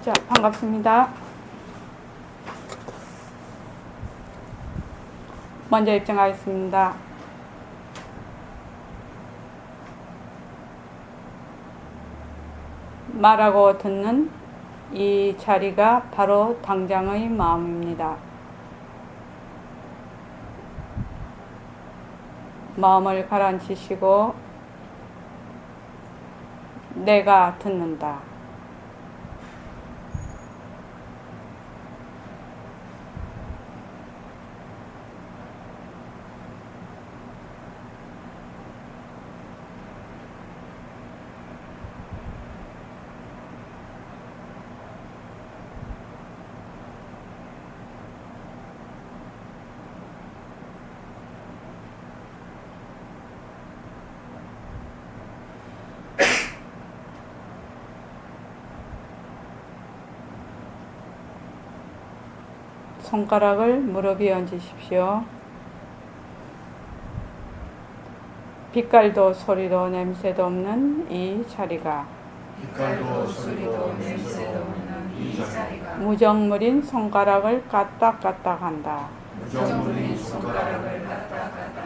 자, 반갑습니다. 먼저 입장하겠습니다. 말하고 듣는 이 자리가 바로 당장의 마음입니다. 마음을 가라앉히시고 내가 듣는다. 손가락을 무릎 위에 얹으십시오. 빛깔도 소리도 냄새도 없는 이 자리가 빛깔도 소리도 냄새도 없는 이 자리가 무정물인 손가락을 까딱까딱한다. 무정물인 손가락을 까딱까딱한다.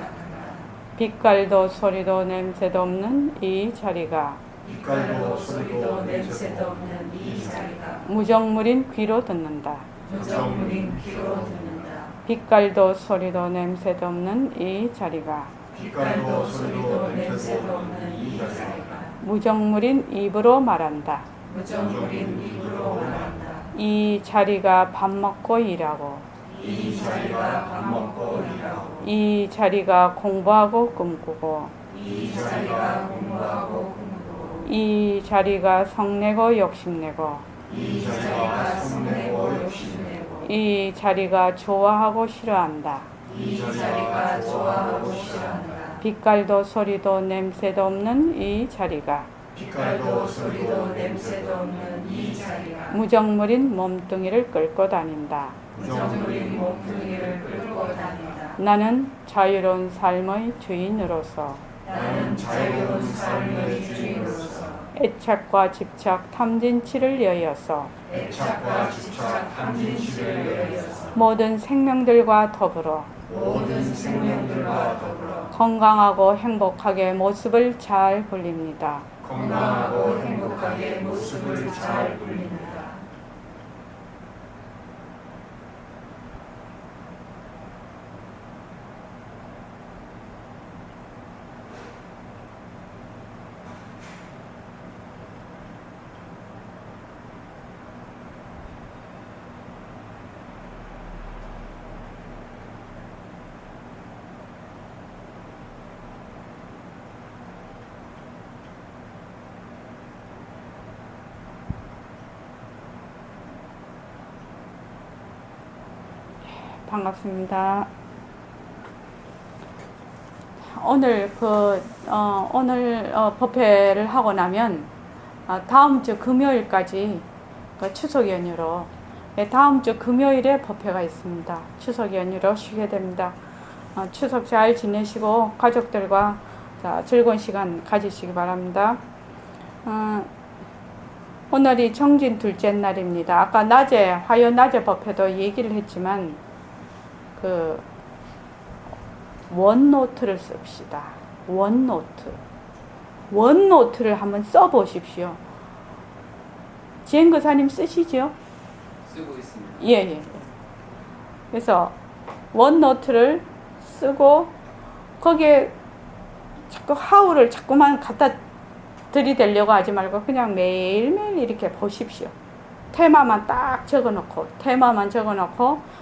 빛깔도 소리도 냄새도 없는 이 자리가 빛깔도 소리도 냄새도 없는 이 자리가 무정물인 귀로 듣는다. 무정물인 귀로 듣는다. 빛깔도 소리도 냄새도 없는 이 자리가 빛깔도 소리도 냄새도 없는 이 자리가 무정물인 입으로 말한다. 무정물인 입으로 말한다. 이 자리가 밥 먹고 일하고 이 자리가 밥 먹고 일하고 이 자리가 공부하고 꿈꾸고 이 자리가 공부하고 꿈꾸고 이 자리가 성내고 욕심내고 이 자리가 성내고 욕심내고 이 자리가 좋아하고 싫어한다. 이 자리가 좋아하고 싫어한다. 빛깔도 소리도 냄새도 없는 이 자리가 빛깔도 소리도 냄새도 없는 이 자리가 무정물인 몸뚱이를 끌고 다닌다. 무정물인 몸뚱이를 끌고 다닌다. 나는 자유로운 삶의 주인으로서 나는 자유로운 삶의 주인으로서 애착과 집착 탐진치를 여여서 애착과 집착 탐진치를 여여서 모든 생명들과 더불어 모든 생명들과 더불어 건강하고 행복하게 모습을 잘 불립니다. 건강하고 행복하게 모습을 잘 불립니다. 반갑습니다. 오늘 법회를 하고 나면 다음 주 금요일까지 추석 연휴로 다음 주 금요일에 법회가 있습니다. 추석 연휴로 쉬게 됩니다. 추석 잘 지내시고 가족들과 즐거운 시간 가지시기 바랍니다. 오늘이 정진 둘째 날입니다. 아까 화요 낮에 법회도 얘기를 했지만 원노트를 씁시다. 원노트를 한번 써보십시오. 지행거사님 쓰시죠? 쓰고 있습니다. 예. 그래서 원노트를 쓰고 거기에 자꾸 하우를 자꾸만 갖다 들이대려고 하지 말고 그냥 매일매일 이렇게 보십시오. 테마만 딱 적어놓고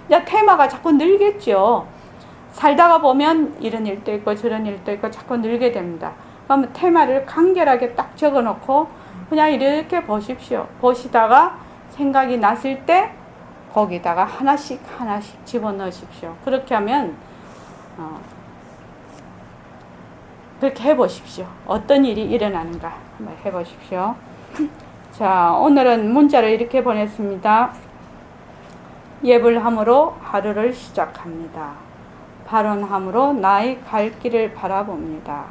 이제 테마가 자꾸 늘겠죠. 살다가 보면 이런 일도 있고 저런 일도 있고 자꾸 늘게 됩니다. 그러면 테마를 간결하게 딱 적어놓고 그냥 이렇게 보십시오. 보시다가 생각이 났을 때 거기다가 하나씩 집어넣으십시오. 그렇게 하면 그렇게 해보십시오. 어떤 일이 일어나는가 한번 해보십시오. 자, 오늘은 문자를 이렇게 보냈습니다. 예불함으로 하루를 시작합니다. 발언함으로 나의 갈 길을 바라봅니다.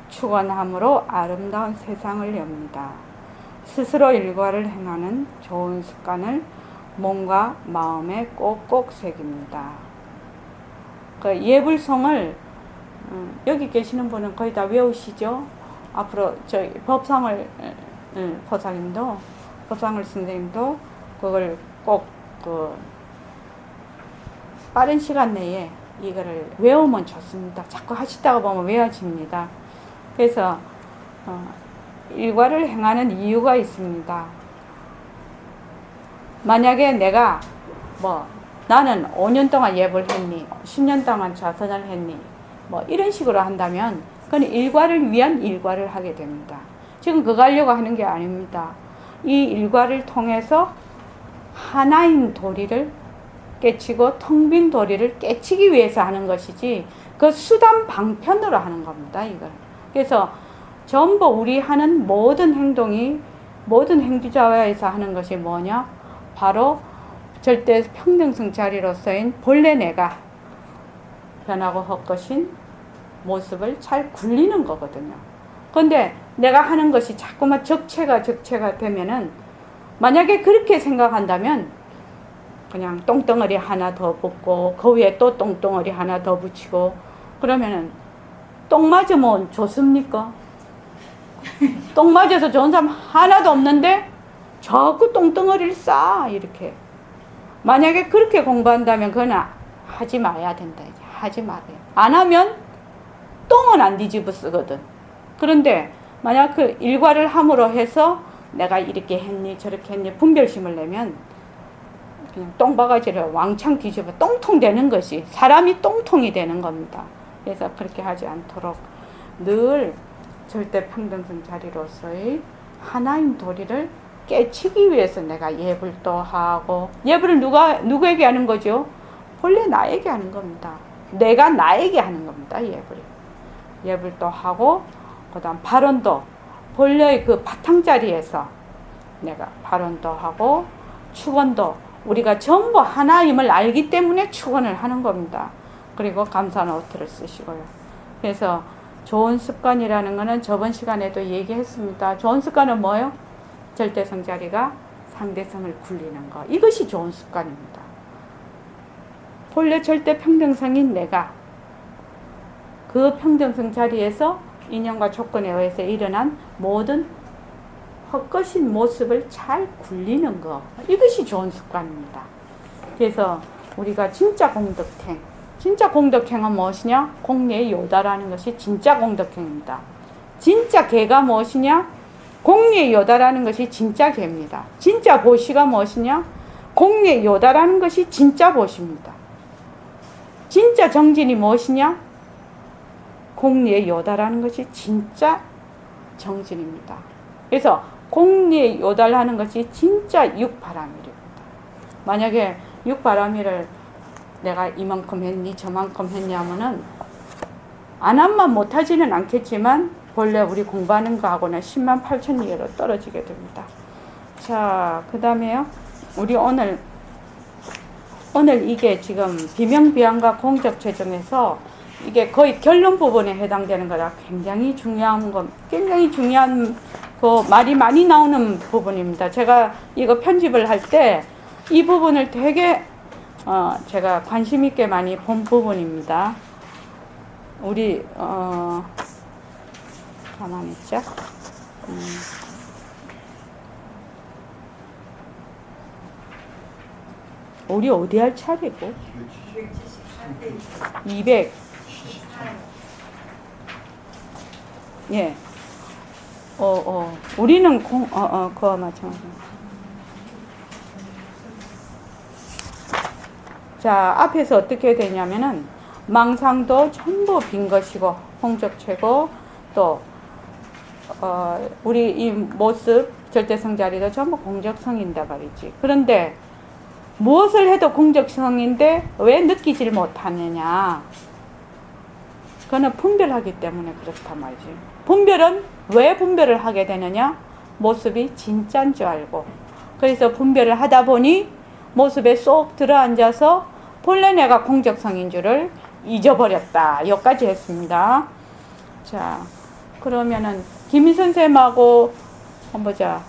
축원함으로 아름다운 세상을 엽니다. 스스로 일과를 행하는 좋은 습관을 몸과 마음에 꼭꼭 새깁니다. 그 예불성을 여기 계시는 분은 거의 다 외우시죠? 앞으로 저희 법상을 보살님도 법상을 선생님도 그걸 꼭 빠른 시간 내에 이거를 외우면 좋습니다. 자꾸 하시다가 보면 외워집니다. 그래서 일과를 행하는 이유가 있습니다. 만약에 내가 나는 5년 동안 예불 했니, 10년 동안 좌선을 했니, 이런 식으로 한다면 그건 일과를 위한 일과를 하게 됩니다. 지금 그거 하려고 하는 게 아닙니다. 이 일과를 통해서 하나인 도리를 깨치고 텅 빈 도리를 깨치기 위해서 하는 것이지 그 수단 방편으로 하는 겁니다. 이걸. 그래서 전부 우리 하는 모든 행동이 모든 행주자와에서 하는 것이 뭐냐? 바로 절대 평등성 자리로서인 본래 내가 변하고 헛것인 모습을 잘 굴리는 거거든요. 그런데 내가 하는 것이 자꾸만 적체가 되면은 만약에 그렇게 생각한다면 그냥 똥덩어리 하나 더 붓고 그 위에 또 똥덩어리 하나 더 붙이고 그러면은 똥 맞으면 좋습니까? 똥 맞아서 좋은 사람 하나도 없는데 자꾸 똥덩어리를 쌓아 이렇게. 만약에 그렇게 공부한다면 그건 하지 마야 된다. 하지 마세요. 안 하면 똥은 안 뒤집어 쓰거든. 그런데 만약 그 일과를 함으로 해서 내가 이렇게 했니 저렇게 했니 분별심을 내면 그냥 똥바가지를 왕창 뒤집어 똥통 되는 것이 사람이 똥통이 되는 겁니다. 그래서 그렇게 하지 않도록 늘 절대 평등성 자리로서의 하나인 도리를 깨치기 위해서 내가 예불도 하고 예불을 누구에게 하는 거죠? 본래 나에게 하는 겁니다. 내가 나에게 하는 겁니다. 예불도 하고 그 다음 발언도 본래의 그 바탕자리에서 내가 발언도 하고 축언도 우리가 전부 하나임을 알기 때문에 축언을 하는 겁니다. 그리고 감사 노트를 쓰시고요. 그래서 좋은 습관이라는 것은 저번 시간에도 얘기했습니다. 좋은 습관은 뭐예요? 절대성 자리가 상대성을 굴리는 것. 이것이 좋은 습관입니다. 본래 절대 평등성인 내가 그 평등성 자리에서 인연과 조건에 의해서 일어난 모든 헛것인 모습을 잘 굴리는 것. 이것이 좋은 습관입니다. 그래서 우리가 진짜 공덕행은 무엇이냐? 공리의 요다라는 것이 진짜 공덕행입니다. 진짜 개가 무엇이냐? 공리의 요다라는 것이 진짜 개입니다. 진짜 보시가 무엇이냐? 공리의 요다라는 것이 진짜 보시입니다. 진짜 정진이 무엇이냐? 공리의 요다라는 것이 진짜 정진입니다. 그래서 공리의 요달하는 것이 진짜 육바라밀입니다. 만약에 육바라밀을 내가 이만큼 했니 저만큼 했냐면은 안 한만 못하지는 않겠지만 본래 우리 공부하는 거하고는 10만 8천 리로 떨어지게 됩니다. 자, 그 다음에요. 우리 오늘 이게 지금 비명비양과 공적체정에서 이게 거의 결론 부분에 해당되는 거라 굉장히 중요한 그 말이 많이 나오는 부분입니다. 제가 이거 편집을 할 때 이 부분을 되게 제가 관심 있게 많이 본 부분입니다. 우리 가만히 있자. 우리 어디 할 차례고? 200. 예. 우리는 그거 마찬가지. 자, 앞에서 어떻게 되냐면은 망상도 전부 빈 것이고 홍적체고 또 우리 이 모습 절대성 자리도 전부 공적성인다 말이지. 그런데 무엇을 해도 공적성인데 왜 느끼질 못하느냐? 그거는 분별하기 때문에 그렇단 말이지. 분별은 왜 분별을 하게 되느냐? 모습이 진짜인 줄 알고. 그래서 분별을 하다 보니 모습에 쏙 들어앉아서 본래 내가 공적성인 줄을 잊어버렸다. 여기까지 했습니다. 자, 그러면은 김희 선생님하고 한번 보자.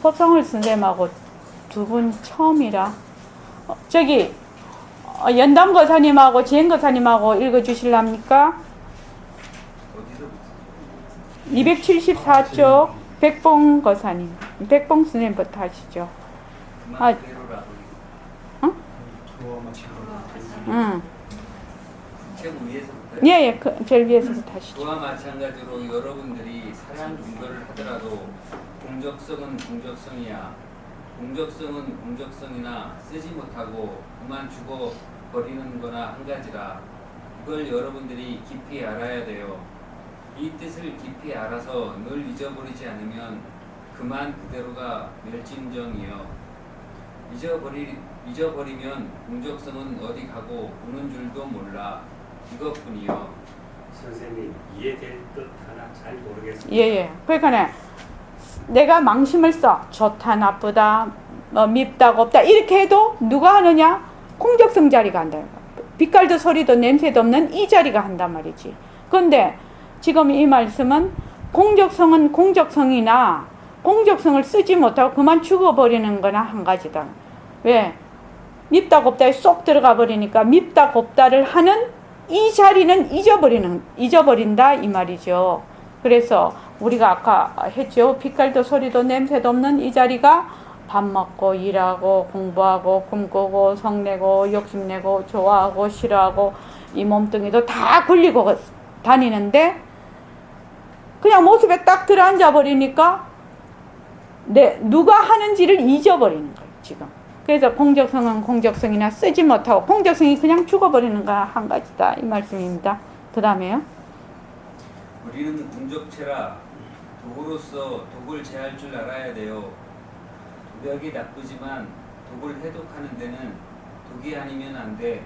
법상을 선생님하고 두 분 처음이라. 저기 연담 거사님하고 지행 거사님하고 읽어주실랍니까? 274쪽 백봉 거사님, 백봉 선생님부터 하시죠. 아, 응? 응. 책 위에서부터. 예, 제일 위에서부터 하시죠. 그와 마찬가지로 여러분들이 사랑 분별을 하더라도 공적성은 공적성이야. 공적성은 공적성이나 쓰지 못하고 그만 죽어 버리는 거나 한 가지라. 이걸 여러분들이 깊이 알아야 돼요. 이 뜻을 깊이 알아서 늘 잊어버리지 않으면 그만 그대로가 멸진정이요. 잊어버리면 공적성은 어디 가고 오는 줄도 몰라. 이것뿐이요. 선생님, 이해될 듯 하나 잘 모르겠습니다. 예. 그러니까 내가 망심을 써. 좋다, 나쁘다, 밉다, 곱다 이렇게 해도 누가 하느냐? 공적성 자리가 한다. 빛깔도 소리도 냄새도 없는 이 자리가 한단 말이지. 그런데 지금 이 말씀은 공적성은 공적성이나 공적성을 쓰지 못하고 그만 죽어버리는 거나 한 가지다. 왜? 밉다 곱다에 쏙 들어가 버리니까 밉다 곱다를 하는 이 자리는 잊어버린다 이 말이죠. 그래서 우리가 아까 했죠. 빛깔도 소리도 냄새도 없는 이 자리가 밥 먹고 일하고 공부하고 꿈꾸고 성내고 욕심내고 좋아하고 싫어하고 이 몸뚱이도 다 굴리고 다니는데 그냥 모습에 딱 들어앉아 버리니까 누가 하는지를 잊어버리는 거예요 지금. 그래서 공적성은 공적성이나 쓰지 못하고 공적성이 그냥 죽어버리는 거 한 가지다 이 말씀입니다. 그 다음에요. 우리는 공적체라 도구로서 독을 제할 줄 알아야 돼요. 독약이 나쁘지만 독을 해독하는 데는 독이 아니면 안 돼.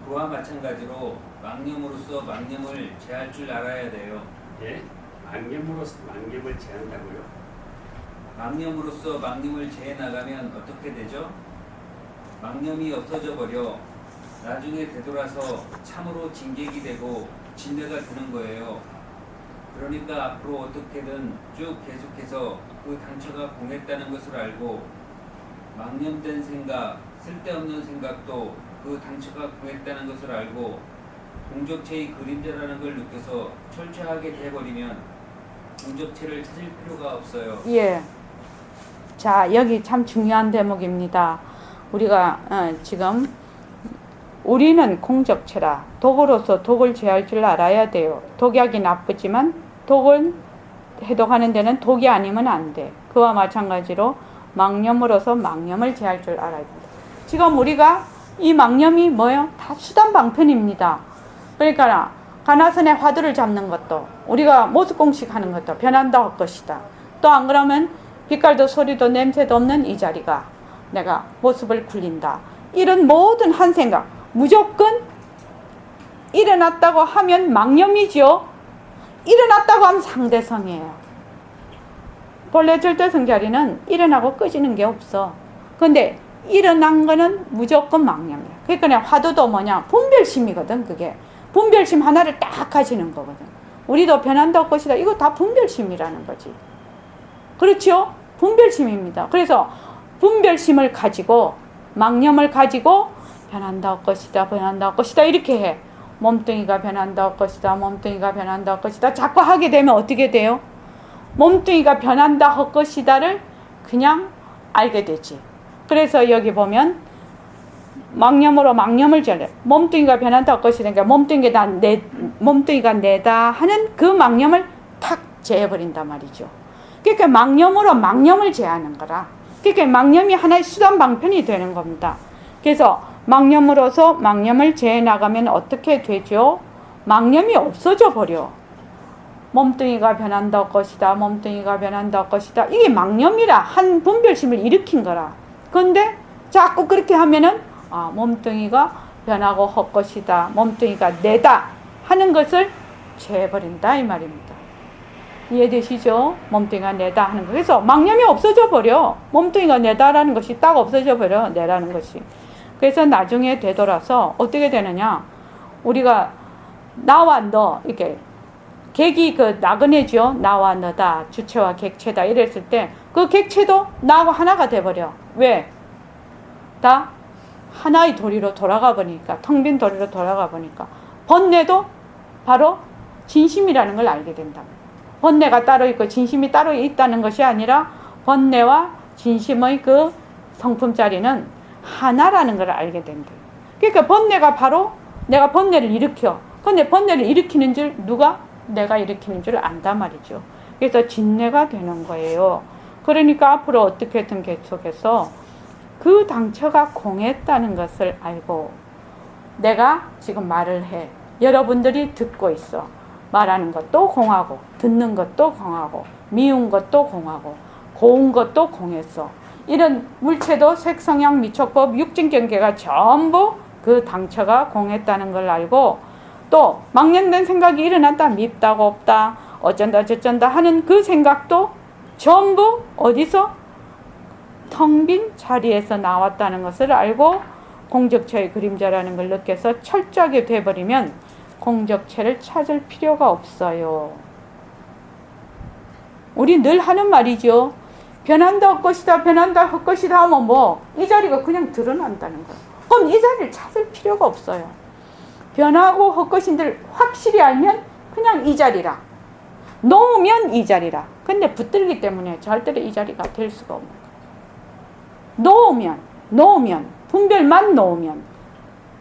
그와 마찬가지로 망념으로서 망념을 제할 줄 알아야 돼요. 예? 망념으로서 망념을 제한다고요? 망념으로서 망념을 제해 나가면 어떻게 되죠? 망념이 없어져 버려. 나중에 되돌아서 참으로 진객이 되고 진뇌가 되는 거예요. 그러니까 앞으로 어떻게든 쭉 계속해서 그 당처가 공했다는 것을 알고 망념된 생각, 쓸데없는 생각도 그 당처가 공했다는 것을 알고 공적체의 그림자라는 걸 느껴서 철저하게 돼버리면 공적체를 찾을 필요가 없어요. 예. 자, 여기 참 중요한 대목입니다. 우리가 지금 우리는 공적체라 독으로서 독을 제할 줄 알아야 돼요. 독약이 나쁘지만 독을 해독하는 데는 독이 아니면 안 돼. 그와 마찬가지로 망념으로서 망념을 제할 줄 알아야 된다. 지금 우리가 이 망념이 뭐예요? 다 수단 방편입니다. 그러니까 가나선의 화두를 잡는 것도 우리가 모습공식 하는 것도 변한다 할 것이다. 또 안 그러면 빛깔도 소리도 냄새도 없는 이 자리가 내가 모습을 굴린다. 이런 모든 한 생각 무조건 일어났다고 하면 망념이죠. 일어났다고 하면 상대성이에요. 본래 절대성 자리는 일어나고 꺼지는 게 없어. 근데 일어난 거는 무조건 망념이야. 그러니까 그냥 화두도 뭐냐? 분별심이거든. 그게 분별심 하나를 딱 가지는 거거든. 우리도 변한다고 것이다. 이거 다 분별심이라는 거지. 그렇죠? 분별심입니다. 그래서 분별심을 가지고 망념을 가지고 변한다고 것이다. 변한다고 것이다. 이렇게 해. 몸뚱이가 변한다고 것이다. 몸뚱이가 변한다고 것이다. 자꾸 하게 되면 어떻게 돼요? 몸뚱이가 변한다 할 것이다를 그냥 알게 되지. 그래서 여기 보면 망념으로 망념을 제래. 몸뚱이가 변한다 할 것이다. 그러니까 몸뚱이가 내다 하는 그 망념을 탁 제해버린단 말이죠. 그러니까 망념으로 망념을 제하는 거라. 그러니까 망념이 하나의 수단 방편이 되는 겁니다. 그래서 망념으로서 망념을 제해 나가면 어떻게 되죠? 망념이 없어져 버려. 몸뚱이가 변한다 것이다. 몸뚱이가 변한다 것이다. 이게 망념이라 한 분별심을 일으킨 거라. 그런데 자꾸 그렇게 하면은 몸뚱이가 변하고 할 것이다. 몸뚱이가 내다 하는 것을 제해버린다 이 말입니다. 이해되시죠? 몸뚱이가 내다 하는 거. 그래서 망념이 없어져 버려. 몸뚱이가 내다라는 것이 딱 없어져 버려. 내라는 것이. 그래서 나중에 되돌아서 어떻게 되느냐? 우리가 나와 너 이렇게 객이 나그네죠. 나와 너다. 주체와 객체다. 이랬을 때 그 객체도 나하고 하나가 돼버려. 왜? 다 하나의 도리로 돌아가 보니까, 텅 빈 도리로 돌아가 보니까 번뇌도 바로 진심이라는 걸 알게 된다. 번뇌가 따로 있고 진심이 따로 있다는 것이 아니라 번뇌와 진심의 그 성품짜리는 하나라는 걸 알게 된다. 그러니까 번뇌가 바로 내가 번뇌를 일으켜. 근데 번뇌를 일으키는 줄 누가? 내가 일으키는 줄 안단 말이죠. 그래서 진뇌가 되는 거예요. 그러니까 앞으로 어떻게든 계속해서 그 당처가 공했다는 것을 알고 내가 지금 말을 해. 여러분들이 듣고 있어. 말하는 것도 공하고 듣는 것도 공하고 미운 것도 공하고 고운 것도 공했어. 이런 물체도 색성향 미촉법 육진경계가 전부 그 당처가 공했다는 걸 알고 또 망념된 생각이 일어났다. 밉다고 없다. 어쩐다 저쩐다 하는 그 생각도 전부 어디서? 텅 빈 자리에서 나왔다는 것을 알고 공적체의 그림자라는 걸 느껴서 철저하게 돼버리면 공적체를 찾을 필요가 없어요. 우리 늘 하는 말이죠. 변한다 헛것이다 변한다 헛것이다 하면 뭐 이 자리가 그냥 드러난다는 거예요. 그럼 이 자리를 찾을 필요가 없어요. 변하고 헛것인들 확실히 알면 그냥 이 자리라. 놓으면 이 자리라. 근데 붙들기 때문에 절대로 이 자리가 될 수가 없는 거예요. 놓으면 분별만 놓으면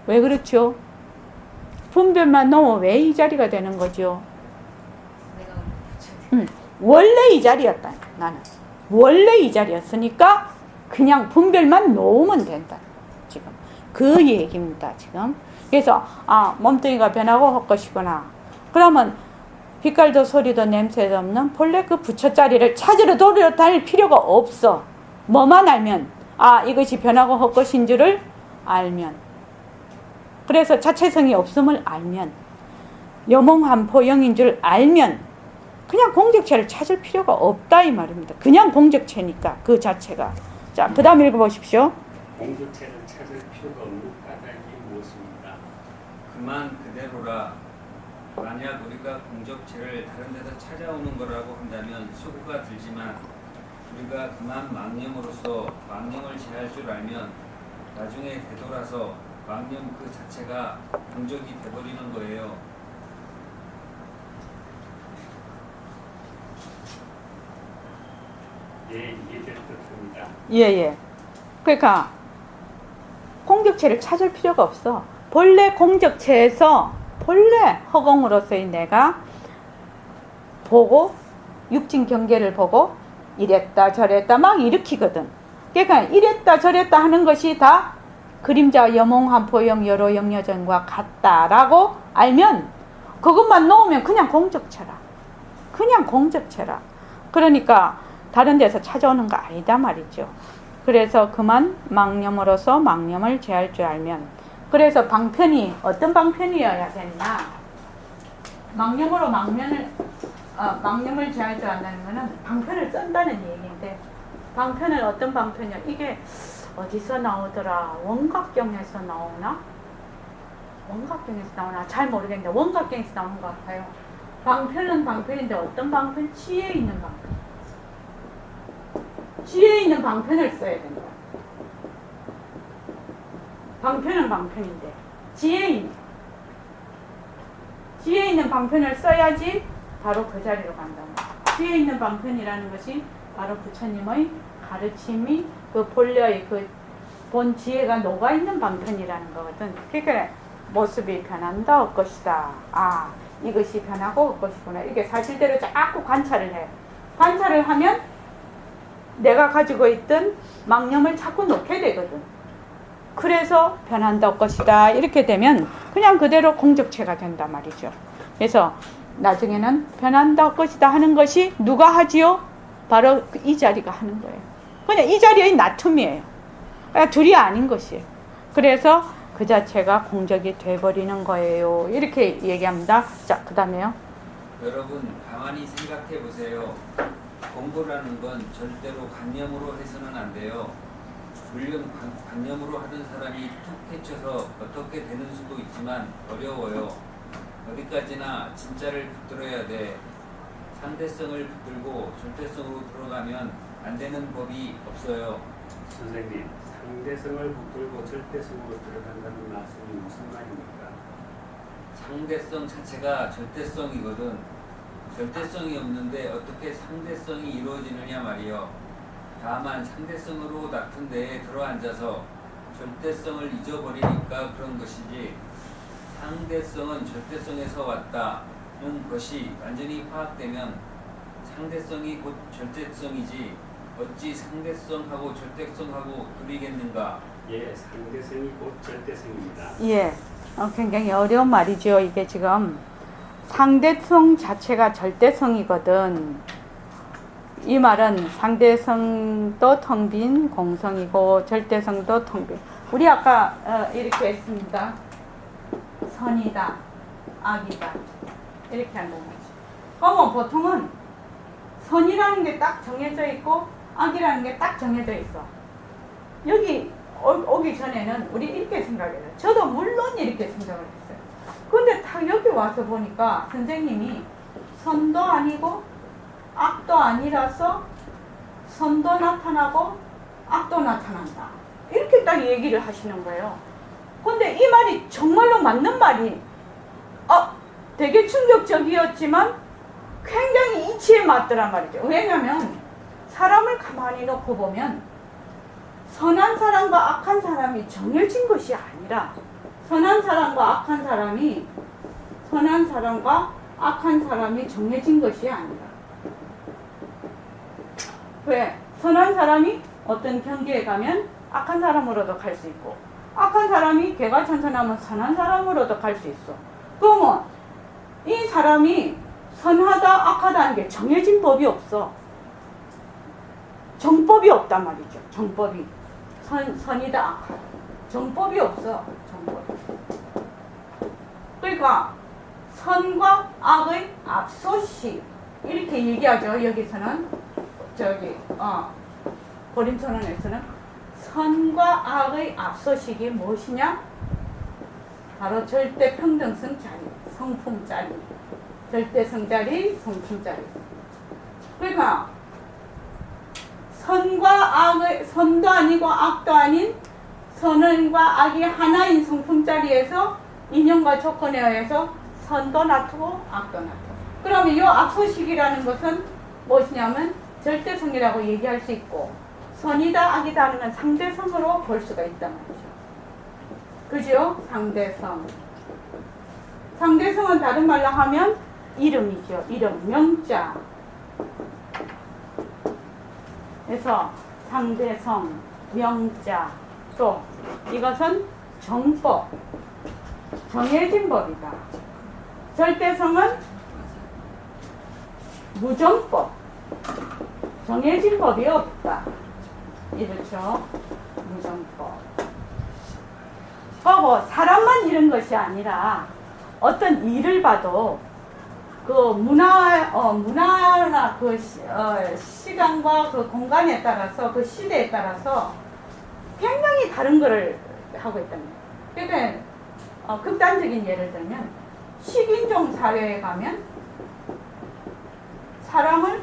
왜 그렇죠? 분별만 놓으면 왜 이 자리가 되는 거죠? 원래 이 자리였다. 나는 원래 이 자리였으니까 그냥 분별만 놓으면 된다. 지금 그 얘기입니다. 지금 그래서 몸뚱이가 변하고 헛것이구나. 그러면 빛깔도 소리도 냄새도 없는 본래 그 부처자리를 찾으러 도리어 다닐 필요가 없어. 뭐만 알면 이것이 변하고 헛것인 줄을 알면, 그래서 자체성이 없음을 알면, 여몽한포영인 줄 알면 그냥 공적체를 찾을 필요가 없다 이 말입니다. 그냥 공적체니까 그 자체가. 자, 그 다음 읽어보십시오. 공적체를 찾을 필요가 없는 까닭이 무엇입니까? 그만 그대로라. 만약 우리가 공적체를 다른 데서 찾아오는 거라고 한다면 수고가 들지만 우리가 그만 망념으로서 망념을 제할 줄 알면 나중에 되돌아서 망념 그 자체가 공적이 돼버리는 거예요. 예, 이해될 듯합니다. 예. 그러니까 공적체를 찾을 필요가 없어. 본래 공적체에서 본래 허공으로서의 내가 보고 육진 경계를 보고 이랬다 저랬다 막 일으키거든. 그러니까 이랬다 저랬다 하는 것이 다 그림자 여몽한포영 여로 영여전과 같다라고 알면 그것만 놓으면 그냥 공적체라. 그냥 공적체라. 그러니까 다른 데서 찾아오는 거 아니다 말이죠. 그래서 그만 망념으로서 망념을 제할 줄 알면, 그래서 방편이 어떤 방편이어야 되느냐? 망념으로 망념을 제할 줄 안다는 것은 방편을 쓴다는 얘기인데, 방편은 어떤 방편이야? 이게 어디서 나오더라? 원각경에서 나오나? 원각경에서 나오나? 잘 모르겠는데 원각경에서 나오는 것 같아요. 방편은 방편인데 어떤 방편? 지혜 있는 방편. 지혜 있는 방편을 써야 된다. 방편은 방편인데 지혜 있는 방편을 써야지 바로 그 자리로 간다. 지혜 있는 방편이라는 것이 바로 부처님의 가르침이 그 본래의 그 본 지혜가 녹아있는 방편이라는 거거든. 그러니까 모습이 변한다 헛것이다. 이것이 변하고 헛것이구나. 이게 사실대로 자꾸 관찰을 해. 관찰을 하면 내가 가지고 있던 망념을 자꾸 놓게 되거든. 그래서 변한다 헛것이다 이렇게 되면 그냥 그대로 공적체가 된단 말이죠. 그래서 나중에는 변한다 헛것이다 하는 것이 누가 하지요? 바로 이 자리가 하는 거예요. 그냥 이 자리의 나툼이에요. 그러니까 둘이 아닌 것이에요. 그래서 그 자체가 공적이 돼버리는 거예요. 이렇게 얘기합니다. 자, 그 다음에요. 여러분 가만히 생각해 보세요. 공부라는 건 절대로 관념으로 해서는 안 돼요. 물론 관념으로 하던 사람이 툭 헤쳐서 어떻게 되는 수도 있지만 어려워요. 어디까지나 진짜를 붙들어야 돼. 상대성을 붙들고 절대성으로 들어가면 안 되는 법이 없어요. 선생님, 상대성을 붙들고 절대성으로 들어간다는 말씀이 무슨 말입니까? 상대성 자체가 절대성이거든. 절대성이 없는데 어떻게 상대성이 이루어지느냐 말이요. 다만 상대성으로 낮은 데에 들어앉아서 절대성을 잊어버리니까 그런 것이지, 상대성은 절대성에서 왔다는 것이 완전히 파악되면 상대성이 곧 절대성이지 어찌 상대성하고 절대성하고 둘이겠는가. 예, 상대성이 곧 절대성입니다. 예, 굉장히 어려운 말이죠. 이게 지금 상대성 자체가 절대성이거든. 이 말은 상대성도 텅 빈 공성이고 절대성도 텅 빈. 우리 아까 이렇게 했습니다. 선이다, 악이다, 이렇게 한다는 거지. 그러면 보통은 선이라는 게 딱 정해져 있고 악이라는 게 딱 정해져 있어. 여기 오기 전에는 우리 이렇게 생각해요. 저도 물론 이렇게 생각을 했어요. 근데 딱 여기 와서 보니까 선생님이 선도 아니고 악도 아니라서 선도 나타나고 악도 나타난다, 이렇게 딱 얘기를 하시는 거예요. 근데 이 말이 정말로 맞는 말이 되게 충격적이었지만 굉장히 이치에 맞더란 말이죠. 왜냐면 사람을 가만히 놓고 보면 선한 사람과 악한 사람이 정해진 것이 아니라 선한 사람과 악한 사람이 정해진 것이 아니라, 왜? 선한 사람이 어떤 경계에 가면 악한 사람으로도 갈 수 있고 악한 사람이 개가천선하면 선한 사람으로도 갈 수 있어. 그러면 이 사람이 선하다 악하다는 게 정해진 법이 없어. 정법이 없단 말이죠. 정법이 선이다 악하다 정법이 없어. 정법이. 그러니까 선과 악의 압소시 이렇게 얘기하죠. 여기서는 고린도전에서는 선과 악의 압소식이 무엇이냐? 바로 절대평등성 자리, 성품 자리, 절대성 자리, 성품 자리. 그러니까 선과 악의, 선도 아니고 악도 아닌 선과 악이 하나인 성품 자리에서 인연과 조건에 의해서 선도 나타고 악도 나타고. 그러면 이 압소식이라는 것은 무엇이냐면 절대성이라고 얘기할 수 있고, 선이다 악이다 하는 건 상대성으로 볼 수가 있단 말이죠. 그죠? 상대성. 상대성은 다른 말로 하면 이름이죠. 이름, 명자. 그래서 상대성, 명자. 또 이것은 정법, 정해진 법이다. 절대성은 무정법, 정해진 법이 없다. 이렇죠. 무정법. 사람만 이런 것이 아니라 어떤 일을 봐도 그 문화나 그 시간과 그 공간에 따라서 그 시대에 따라서 굉장히 다른 거를 하고 있다는 거예요. 그러니까 극단적인 예를 들면 식인종 사회에 가면 사람을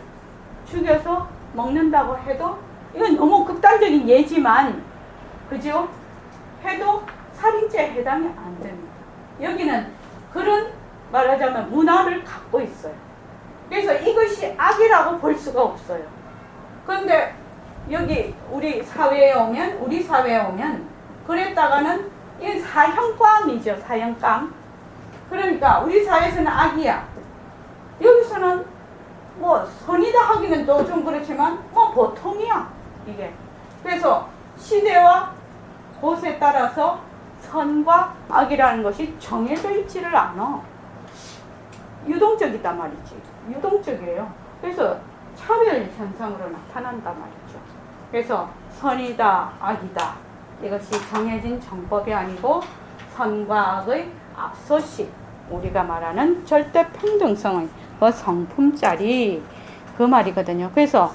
죽여서 먹는다고 해도, 이건 너무 극단적인 예지만, 그죠? 해도 살인죄에 해당이 안 됩니다. 여기는 그런 말하자면 문화를 갖고 있어요. 그래서 이것이 악이라고 볼 수가 없어요. 그런데 여기 우리 사회에 오면 그랬다가는 이 사형감이죠. 사형감. 그러니까 우리 사회에서는 악이야. 여기서는 뭐 선이다 하기는 또 좀 그렇지만 뭐 보통이야 이게. 그래서 시대와 곳에 따라서 선과 악이라는 것이 정해져 있지를 않아. 유동적이단 말이지. 유동적이에요. 그래서 차별 현상으로 나타난단 말이죠. 그래서 선이다 악이다 이것이 정해진 정법이 아니고 선과 악의 압소식, 우리가 말하는 절대평등성의 그 성품짜리 그 말이거든요. 그래서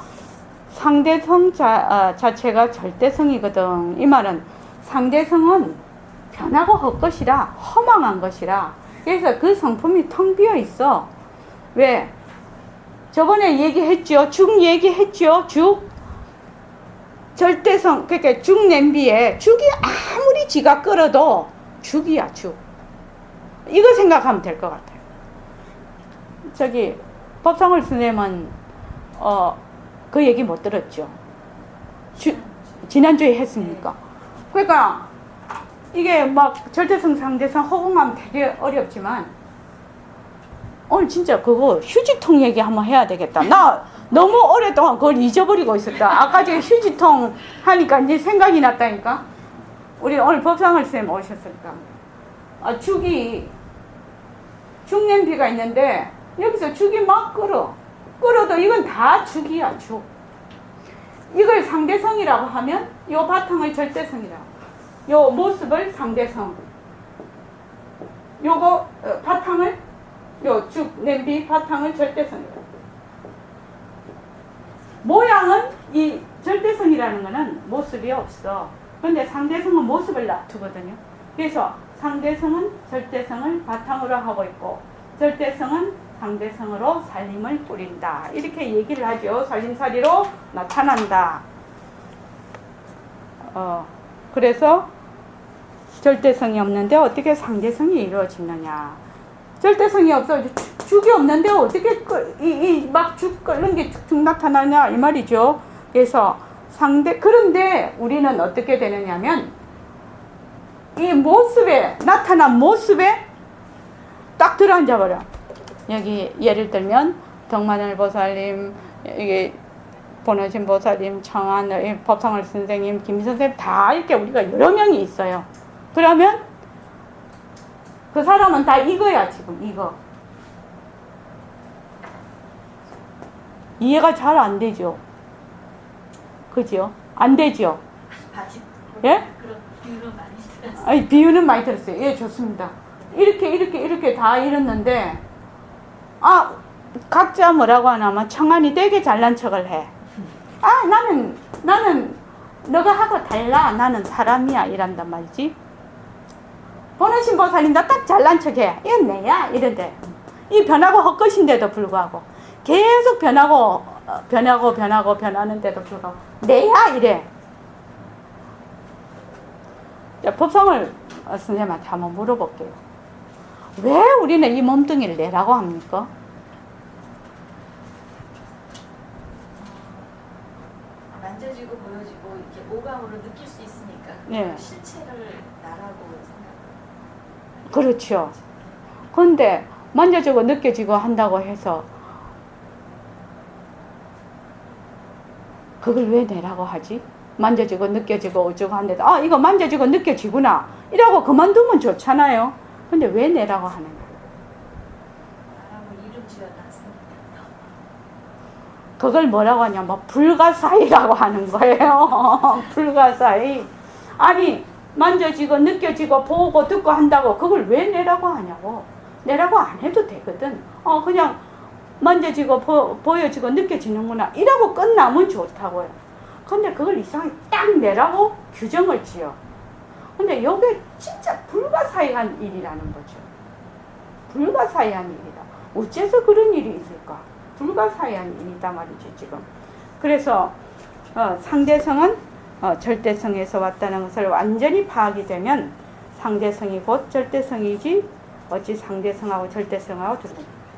상대성 자체가 절대성이거든. 이 말은 상대성은 변하고 헛것이라, 허망한 것이라. 그래서 그 성품이 텅 비어 있어. 왜? 저번에 얘기했죠. 죽 얘기했죠. 죽. 절대성, 그러니까 죽 냄비에 죽이 아무리 지가 끓어도 죽이야, 죽. 이거 생각하면 될 것 같아요. 저기 법상을 스님은 그 얘기 못 들었죠. 지난주에 했습니까? 그러니까 이게 막 절대성, 상대성 허공하면 되게 어렵지만 오늘 진짜 그거 휴지통 얘기 한번 해야 되겠다. 나 너무 오랫동안 그걸 잊어버리고 있었다. 아까 제가 휴지통 하니까 이제 생각이 났다니까. 우리 오늘 법상을 쌤 오셨으니까. 죽 냄비가 있는데 여기서 죽이 막 끓어도 이건 다 죽이야, 죽. 이걸 상대성이라고 하면 요 바탕을 절대성이라고. 요 모습을 상대성. 요거 바탕을 요 죽 냄비 바탕을 절대성이라고. 모양은 이 절대성이라는 거는 모습이 없어. 근데 상대성은 모습을 놔두거든요. 그래서 상대성은 절대성을 바탕으로 하고 있고 절대성은 상대성으로 살림을 뿌린다. 이렇게 얘기를 하죠. 살림살이로 나타난다. 그래서 절대성이 없는데 어떻게 상대성이 이루어지느냐. 절대성이 없어. 죽이 없는데 어떻게 막 죽 끓는 게 쭉 나타나냐 이 말이죠. 그래서 그런데 우리는 어떻게 되느냐면 이 모습에 나타난 모습에 딱 들어앉아 버려. 여기 예를 들면 덕만을 보살님, 이게 보노신 보살님, 청한 법상을 선생님, 김 선생님 다 이렇게 우리가 여러 명이 있어요. 그러면 그 사람은 다 이거야 지금 이거. 이해가 잘 안 되죠. 그죠? 안 되죠? 예? 그런 비유를 많이 들었어요. 아니, 비유는 많이 들었어요. 예, 좋습니다. 이렇게 다 이랬는데, 각자 뭐라고 하냐면, 청한이 되게 잘난 척을 해. 나는, 너가 하고 달라. 나는 사람이야. 이란단 말이지. 보노신 보살님, 나 딱 잘난 척 해. 이건 내야. 이런데. 이 변하고 헛것인데도 불구하고, 계속 변하는데도 불구하고, 내야. 이래. 자, 법상을 선생님한테 한번 물어볼게요. 왜 우리는 이 몸뚱이를 내라고 합니까? 만져지고 보여지고 이렇게 오감으로 느낄 수 있으니까 네. 실체를 나라고 생각합니다. 그렇죠. 근데 만져지고 느껴지고 한다고 해서 그걸 왜 내라고 하지? 만져지고 느껴지고 어쩌고 한데도 이거 만져지고 느껴지구나 이라고 그만두면 좋잖아요. 근데 왜 내라고 하는 거야? 나라고 이름 지어놨습니다. 그걸 뭐라고 하냐면 불가사의라고 하는 거예요. 불가사의. 아니 만져지고 느껴지고 보고 듣고 한다고 그걸 왜 내라고 하냐고. 내라고 안 해도 되거든. 그냥 만져지고 보여지고 느껴지는구나 이라고 끝나면 좋다고요. 근데 그걸 이상하게 딱 내라고 규정을 지어. 근데 이게 진짜 불가사의한 일이라는 거죠. 불가사의한 일이다. 어째서 그런 일이 있을까? 불가사의한 일이다 말이지 지금. 그래서 상대성은 절대성에서 왔다는 것을 완전히 파악이 되면 상대성이 곧 절대성이지 어찌 상대성하고 절대성하고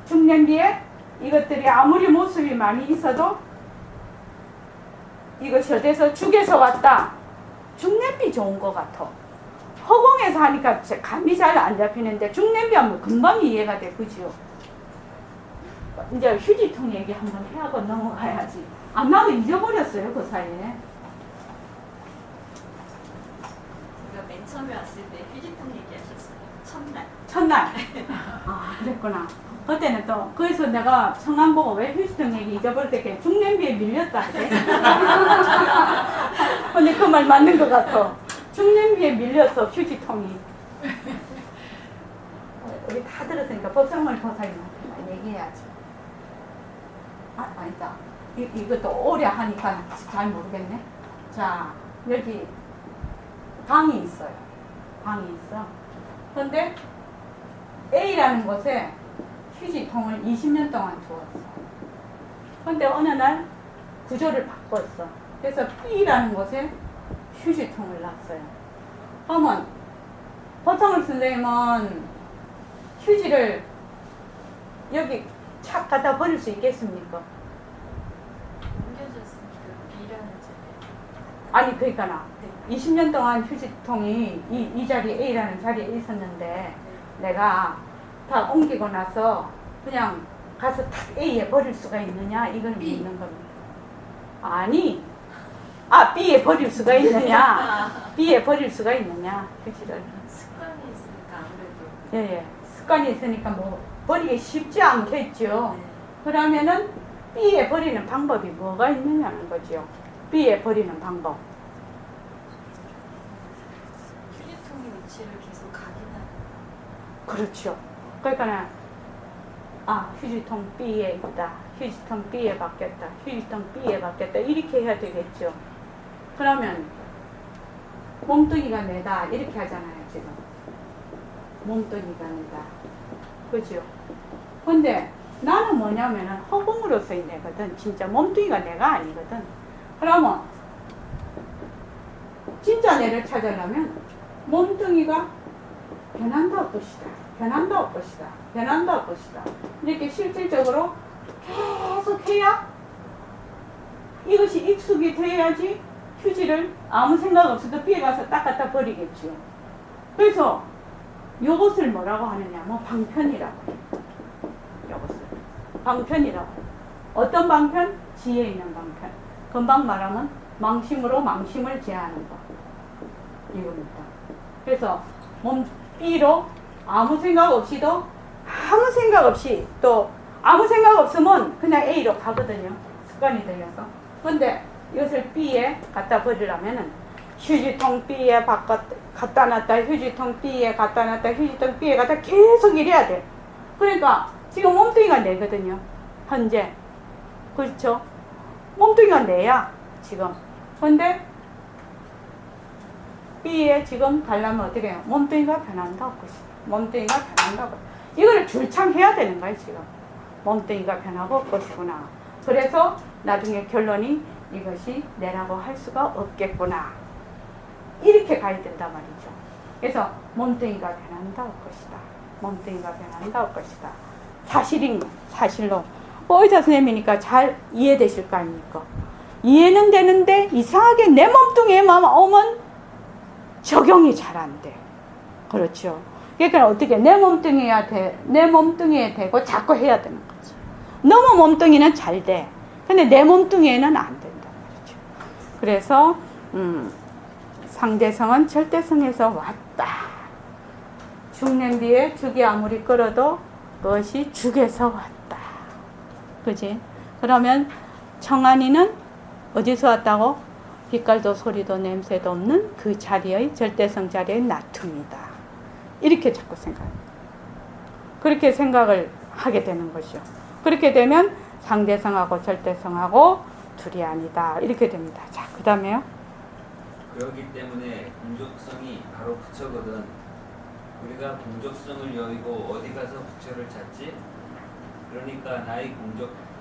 중년기에 이것들이 아무리 모습이 많이 있어도 이것이 어디서 죽에서 왔다. 중냄비 좋은 것 같아. 허공에서 하니까 감이 잘 안 잡히는데 중냄비 하면 금방 이해가 돼. 그죠? 이제 휴지통 얘기 한번 해하고 넘어가야지. 나도 잊어버렸어요. 그 사이에. 제가 맨 처음에 왔을 때 휴지통 얘기하셨어요. 첫날. 그랬구나. 그때는 또 그래서 내가 청안 보고 왜 휴지통 얘기 잊어버릴 때 중냄비에 밀렸다 하지. 근데 그 말 맞는 것 같아. 중냄비에 밀렸어 휴지통이. 우리 다 들었으니까 법상을 보살님한테 얘기해야지. 아니다. 이것도 오래 하니까 잘 모르겠네. 자, 여기 방이 있어요. 방이 있어. 근데 A라는 곳에 휴지통을 20년 동안 두었어. 근데 어느 날 구조를 바꿨어. 그래서 B라는 곳에 휴지통을 놨어요. 그러면 보통 선생님은 휴지를 여기 착 갖다 버릴 수 있겠습니까? 옮겨졌으니까 B라는 점에. 아니 그러니까 네. 20년 동안 휴지통이 이 자리 A라는 자리에 있었는데 네. 내가 다 옮기고 나서 그냥 가서 탁 A에 버릴 수가 있느냐 이걸 B. 묻는 겁니다. 아니 B에 버릴 수가 있느냐 B에 버릴 수가 있느냐 휴지를. 습관이 있으니까 아무래도. 예, 습관이 있으니까 뭐 버리기 쉽지 않겠죠. 네. 그러면은 B에 버리는 방법이 뭐가 있느냐는 거죠. B에 버리는 방법. 휴지통의 위치를 계속 각인하는. 그렇죠. 그러니까 휴지통 B에 있다. 휴지통 B에 바뀌었다. 휴지통 B에 바뀌었다. 이렇게 해야 되겠죠. 그러면 몸뚱이가 내다 이렇게 하잖아요 지금. 몸뚱이가 내다. 그죠? 근데 나는 뭐냐면은 허공으로서의 내거든. 진짜 몸뚱이가 내가 아니거든. 그러면 진짜 내를 찾으려면 몸뚱이가 변한다 할 것이다. 변한다 할 것이다. 변한다 할 것이다. 이렇게 실질적으로 계속 해야 이것이 익숙이 돼야지 휴지를 아무 생각 없어도 B에 가서 딱 갖다 버리겠죠. 그래서 요것을 뭐라고 하느냐, 뭐 방편이라고 해요. 요것을 방편이라고 해요. 어떤 방편? 지혜 있는 방편. 금방 말하면 망심으로 망심을 제하는 거 이겁니다. 그래서 몸 B로 아무 생각 없이도 아무 생각 없이 또 아무 생각 없으면 그냥 A로 가거든요. 습관이 들려서. 근데 이것을 B에 갖다 버리려면은 휴지통 B에 갖다 놨다 휴지통 B에 갖다 놨다 휴지통 B에 갖다 계속 이래야 돼. 그러니까 지금 몸뚱이가 내거든요. 현재. 그렇죠? 몸뚱이가 내야 지금. 근데 B에 지금 가려면 어떻게 해요? 몸뚱이가 변한다고 것이다. 몸뚱이가 변한다고. 이거를 줄창 해야 되는 거예요 지금. 몸뚱이가 변하고 것이구나. 그래서 나중에 결론이 이것이 내라고 할 수가 없겠구나. 이렇게 가야 된단 말이죠. 그래서 몸뚱이가 변한다 할 것이다. 몸뚱이가 변한다 할 것이다. 사실로. 의사 선생님이니까 잘 이해되실 거 아닙니까? 이해는 되는데 이상하게 내 몸뚱이에만 오면 적용이 잘 안 돼. 그렇죠. 그러니까 어떻게 내 몸뚱이에 대고 자꾸 해야 되는 거지. 너무 몸뚱이는 잘 돼. 근데 내 몸뚱이에는 안 된다 말이죠. 그래서 상대성은 절대성에서 왔다. 죽는 뒤에 죽이 아무리 끓어도 그것이 죽에서 왔다. 그지? 그러면 청아니는 어디서 왔다고? 빛깔도 소리도 냄새도 없는 그 자리의 절대성 자리의 나툼이다. 이렇게 자꾸 생각합니다. 그렇게 생각을 하게 되는 것이죠. 그렇게 되면 상대성하고 절대성하고 둘이 아니다. 이렇게 됩니다. 자, 그 다음에요. 그렇기 때문에 공적성이 바로 부처거든. 우리가 공적성을 여의고 어디 가서 부처를 찾지? 그러니까 나의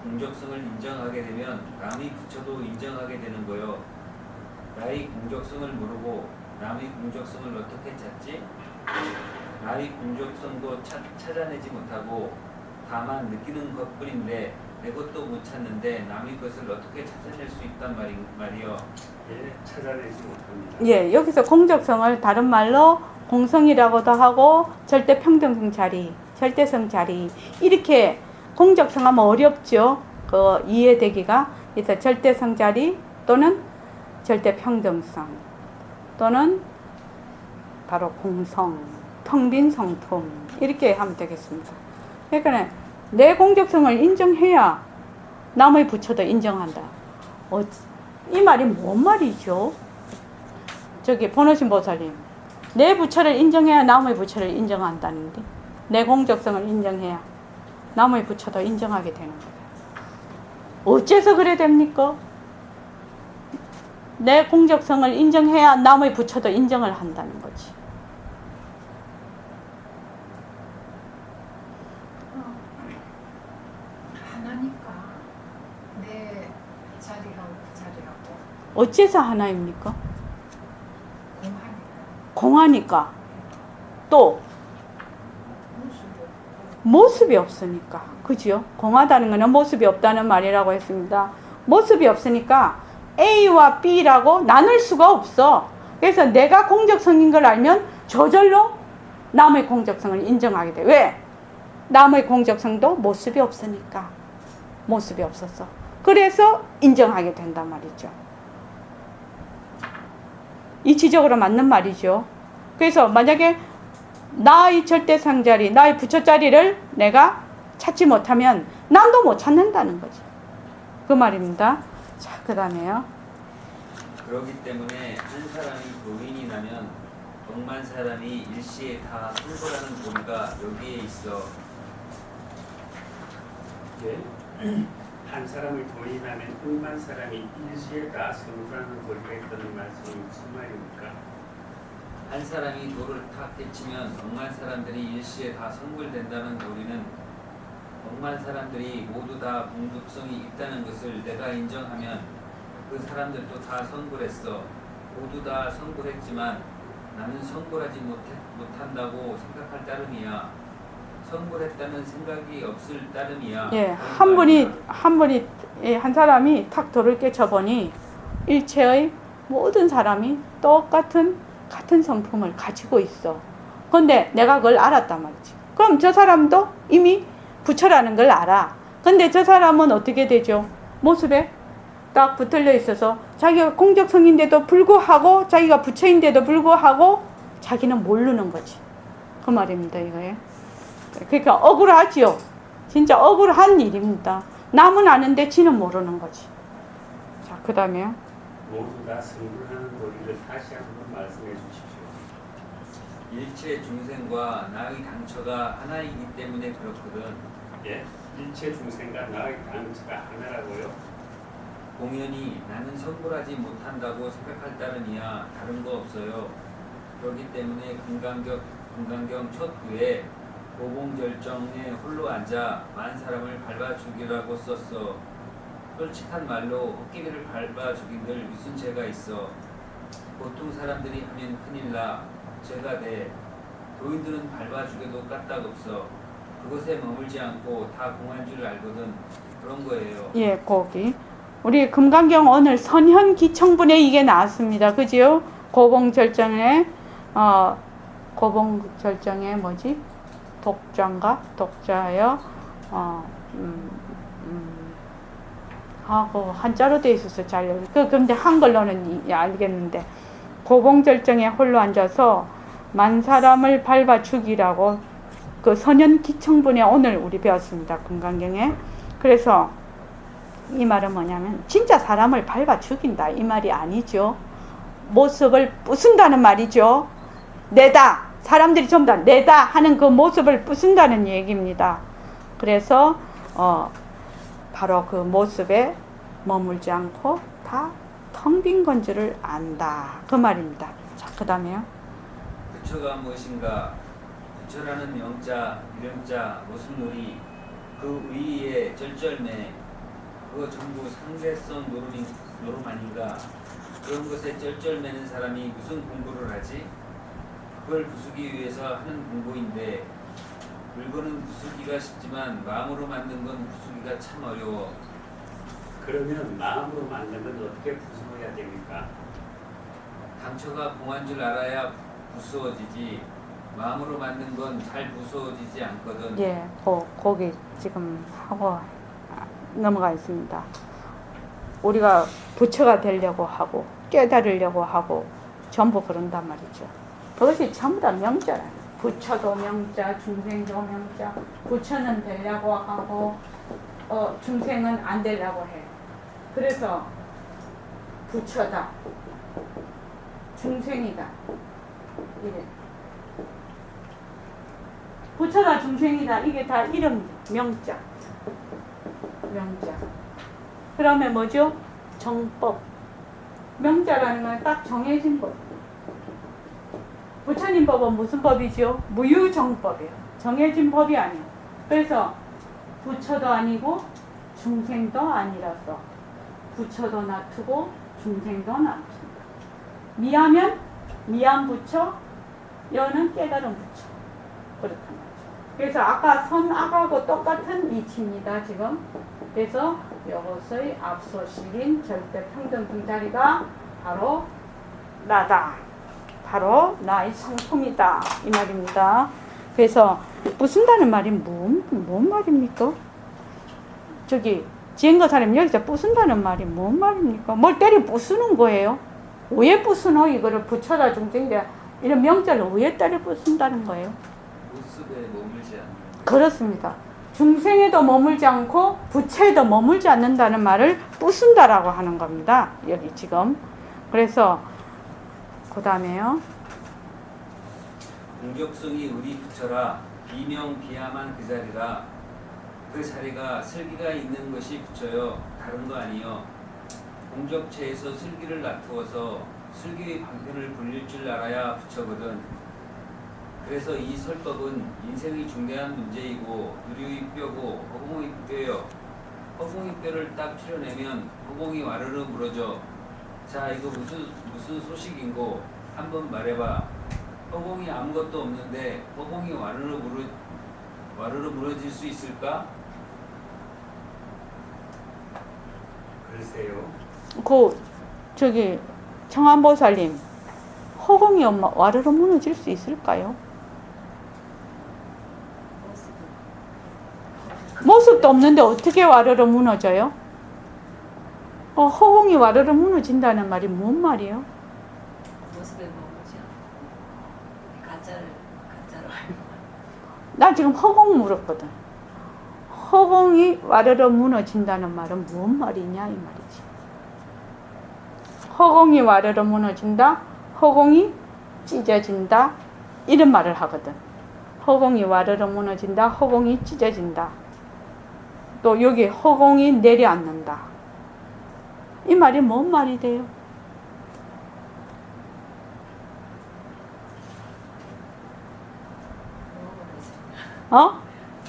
공적성을 인정하게 되면 남의 부처도 인정하게 되는 거요. 나의 공적성을 모르고 남의 공적성을 어떻게 찾지? 나의 공적성도 찾아내지 못하고 다만 느끼는 것뿐인데 내 것도 못 찾는데 남의 것을 어떻게 찾아낼 수 있단 말이요. 예, 찾아내지 못합니다. 예, 여기서 공적성을 다른 말로 공성이라고도 하고 절대평등성 자리, 절대성 자리 이렇게 공적성 하면 어렵죠. 그 이해되기가. 그래서 절대성 자리 또는 절대평등성 또는 바로 공성, 평빈성품 이렇게 하면 되겠습니다. 그러니까 내 공적성을 인정해야 남의 부처도 인정한다. 이 말이 뭔 말이죠? 저기 번호신 보살님, 내 부처를 인정해야 남의 부처를 인정한다는데 내 공적성을 인정해야 남의 부처도 인정하게 되는 거예요. 어째서 그래 됩니까? 내 공적성을 인정해야 남의 부처도 인정을 한다는 거지. 하나니까 내 자리하고 그 자리하고 어째서 하나입니까? 공하니까. 공하니까. 또 모습이 없으니까. 그죠? 공하다는 것은 모습이 없다는 말이라고 했습니다. 모습이 없으니까 A와 B라고 나눌 수가 없어. 그래서 내가 공적성인 걸 알면 저절로 남의 공적성을 인정하게 돼. 왜? 남의 공적성도 모습이 없으니까. 모습이 없었어. 그래서 인정하게 된단 말이죠. 이치적으로 맞는 말이죠. 그래서 만약에 나의 절대상 자리, 나의 부처 자리를 내가 찾지 못하면 남도 못 찾는다는 거지. 그 말입니다. 자, 그 다음에요. 그렇기 때문에 한 사람이 도인이 나면 억만 사람이 일시에 다 성불하는 도리가 여기에 있어. 예. 한 사람을 도인하면 억만 사람이 일시에 다 성불하는 도리가 있다는 말씀이 무슨 말입니까? 한 사람이 도를 탁 깨치면 억만 사람들이 일시에 다 성불된다는 도리는 억만 사람들이 모두 다 공덕성이 있다는 것을 내가 인정하면 그 사람들도 다 성불했어. 모두 다 성불했지만 나는 성불하지 못한다고 생각할 따름이야. 성불했다는 생각이 없을 따름이야. 예, 그런 한 분이, 예, 한 사람이 탁 돌을 깨쳐보니 일체의 모든 사람이 같은 성품을 가지고 있어. 근데 내가 그걸 알았단 말이지. 그럼 저 사람도 이미 부처라는 걸 알아. 근데 저 사람은 어떻게 되죠? 모습에 딱 붙들려 있어서 자기가 공적성인데도 불구하고 자기가 부처인데도 불구하고 자기는 모르는 거지. 그 말입니다, 이거에. 그러니까 억울하지요. 진짜 억울한 일입니다. 남은 아는데 지는 모르는 거지. 자, 그 다음에요. 모두 다 성불하는 도리를 다시 한번 말씀해 주십시오. 일체 중생과 나의 당처가 하나이기 때문에 그렇거든. 예? 일체 중생과 나의 당처가 하나라고요? 공연히 나는 성불하지 못한다고 생각할 따름이야. 다른 거 없어요. 그렇기 때문에 금강경 첫 구에 고봉절정에 홀로 앉아 만 사람을 밟아 죽이라고 썼어. 솔직한 말로 헛기비를 밟아 죽인들 무슨 죄가 있어. 보통 사람들이 하면 큰일 나. 죄가 돼. 도인들은 밟아 죽여도 까딱없어. 그것에 머물지 않고 다 공한 줄 알거든. 그런 거예요. 예, 거기. 우리 금강경 오늘 선현기청분에 이게 나왔습니다. 그지요? 고봉절정에, 고봉절정에 뭐지? 독자요? 하고 한자로 돼 있어서 잘 근데 한글로는 알겠는데 고봉절정에 홀로 앉아서 만 사람을 밟아 죽이라고 그 선현기청분에 오늘 우리 배웠습니다. 금강경에. 그래서 이 말은 뭐냐면 진짜 사람을 밟아 죽인다 이 말이 아니죠. 모습을 부순다는 말이죠. 내다. 사람들이 전부 다 내다 하는 그 모습을 부순다는 얘기입니다. 그래서 바로 그 모습에 머물지 않고 다 텅 빈 건지를 안다. 그 말입니다. 자, 그 다음에요. 부처가 무엇인가? 부처라는 명자, 이름자, 모습놀이, 그 의의에 쩔쩔매, 그거 전부 상대성 노름 아닌가? 그런 것에 쩔쩔매는 사람이 무슨 공부를 하지? 그걸 부수기 위해서 하는 공부인데 물건은 부수기가 쉽지만 마음으로 만든 건 부수기가 참 어려워. 그러면 마음으로 만든 건 어떻게 부수어야 됩니까? 당처가 공한 줄 알아야 부수어지지. 마음으로 만든 건 잘 부수어지지 않거든. 예, 거기 지금 하고 넘어가 있습니다. 우리가 부처가 되려고 하고 깨달으려고 하고 전부 그런단 말이죠. 그것이 전부 다 명자라는. 부처도 명자, 중생도 명자. 부처는 되려고 하고 중생은 안 되려고 해. 그래서 부처다, 중생이다. 이래. 부처다, 중생이다. 이게 다 이름, 명자. 그러면 뭐죠? 정법. 명자라는 건 딱 정해진 법. 부처님 법은 무슨 법이죠? 무유정법이에요. 정해진 법이 아니에요. 그래서 부처도 아니고 중생도 아니라서 부처도 놔두고 중생도 나눕니다. 미하면 미한 부처, 여는 깨달은 부처. 그렇단 말이죠. 그래서 아까 선악하고 똑같은 이치입니다. 지금. 그래서 이것의 앞서 실린 절대평등 빈자리가 바로 나다. 바로 나의 상품이다. 이 말입니다. 그래서 부순다는 말이 뭔 말입니까? 저기 지은거 사람 여기서 부순다는 말이 뭔 말입니까? 뭘 때려 부수는 거예요? 왜 부수노? 이거를 부처다 중생대 이런 명절을 왜 때려 부순다는 거예요? 모습에 머물지 않는. 그렇습니다. 중생에도 머물지 않고 부처에도 머물지 않는다는 말을 부순다라고 하는 겁니다. 여기 지금. 그래서 그 다음에요. 공적성이 우리 부처라 비명비야만 그 자리라. 그 자리가 슬기가 있는 것이 부처여 다른 거 아니요. 공적체에서 슬기를 놔두어서 슬기의 방편을 불릴 줄 알아야 부처거든. 그래서 이 설법은 인생의 중대한 문제이고 누리의 뼈고 허공의 뼈요. 허공의 뼈를 딱 추려내면 허공이 와르르 무너져. 자, 이거 무슨 소식인고 한번 말해봐. 허공이 아무것도 없는데 허공이 와르르 무너질 수 있을까? 글쎄요. 저기 청안보살님, 허공이 와르르 무너질 수 있을까요? 모습도 없는데 어떻게 와르르 무너져요? 허공이 와르르 무너진다는 말이 뭔 말이에요? 모습에 머물지 않고 가짜로 알고. 나 지금 허공 물었거든. 허공이 와르르 무너진다는 말은 뭔 말이냐 이 말이지. 허공이 와르르 무너진다, 허공이 찢어진다 이런 말을 하거든. 허공이 와르르 무너진다, 허공이 찢어진다. 또 여기 허공이 내려앉는다. 이 말이 뭔 말이 돼요? 어?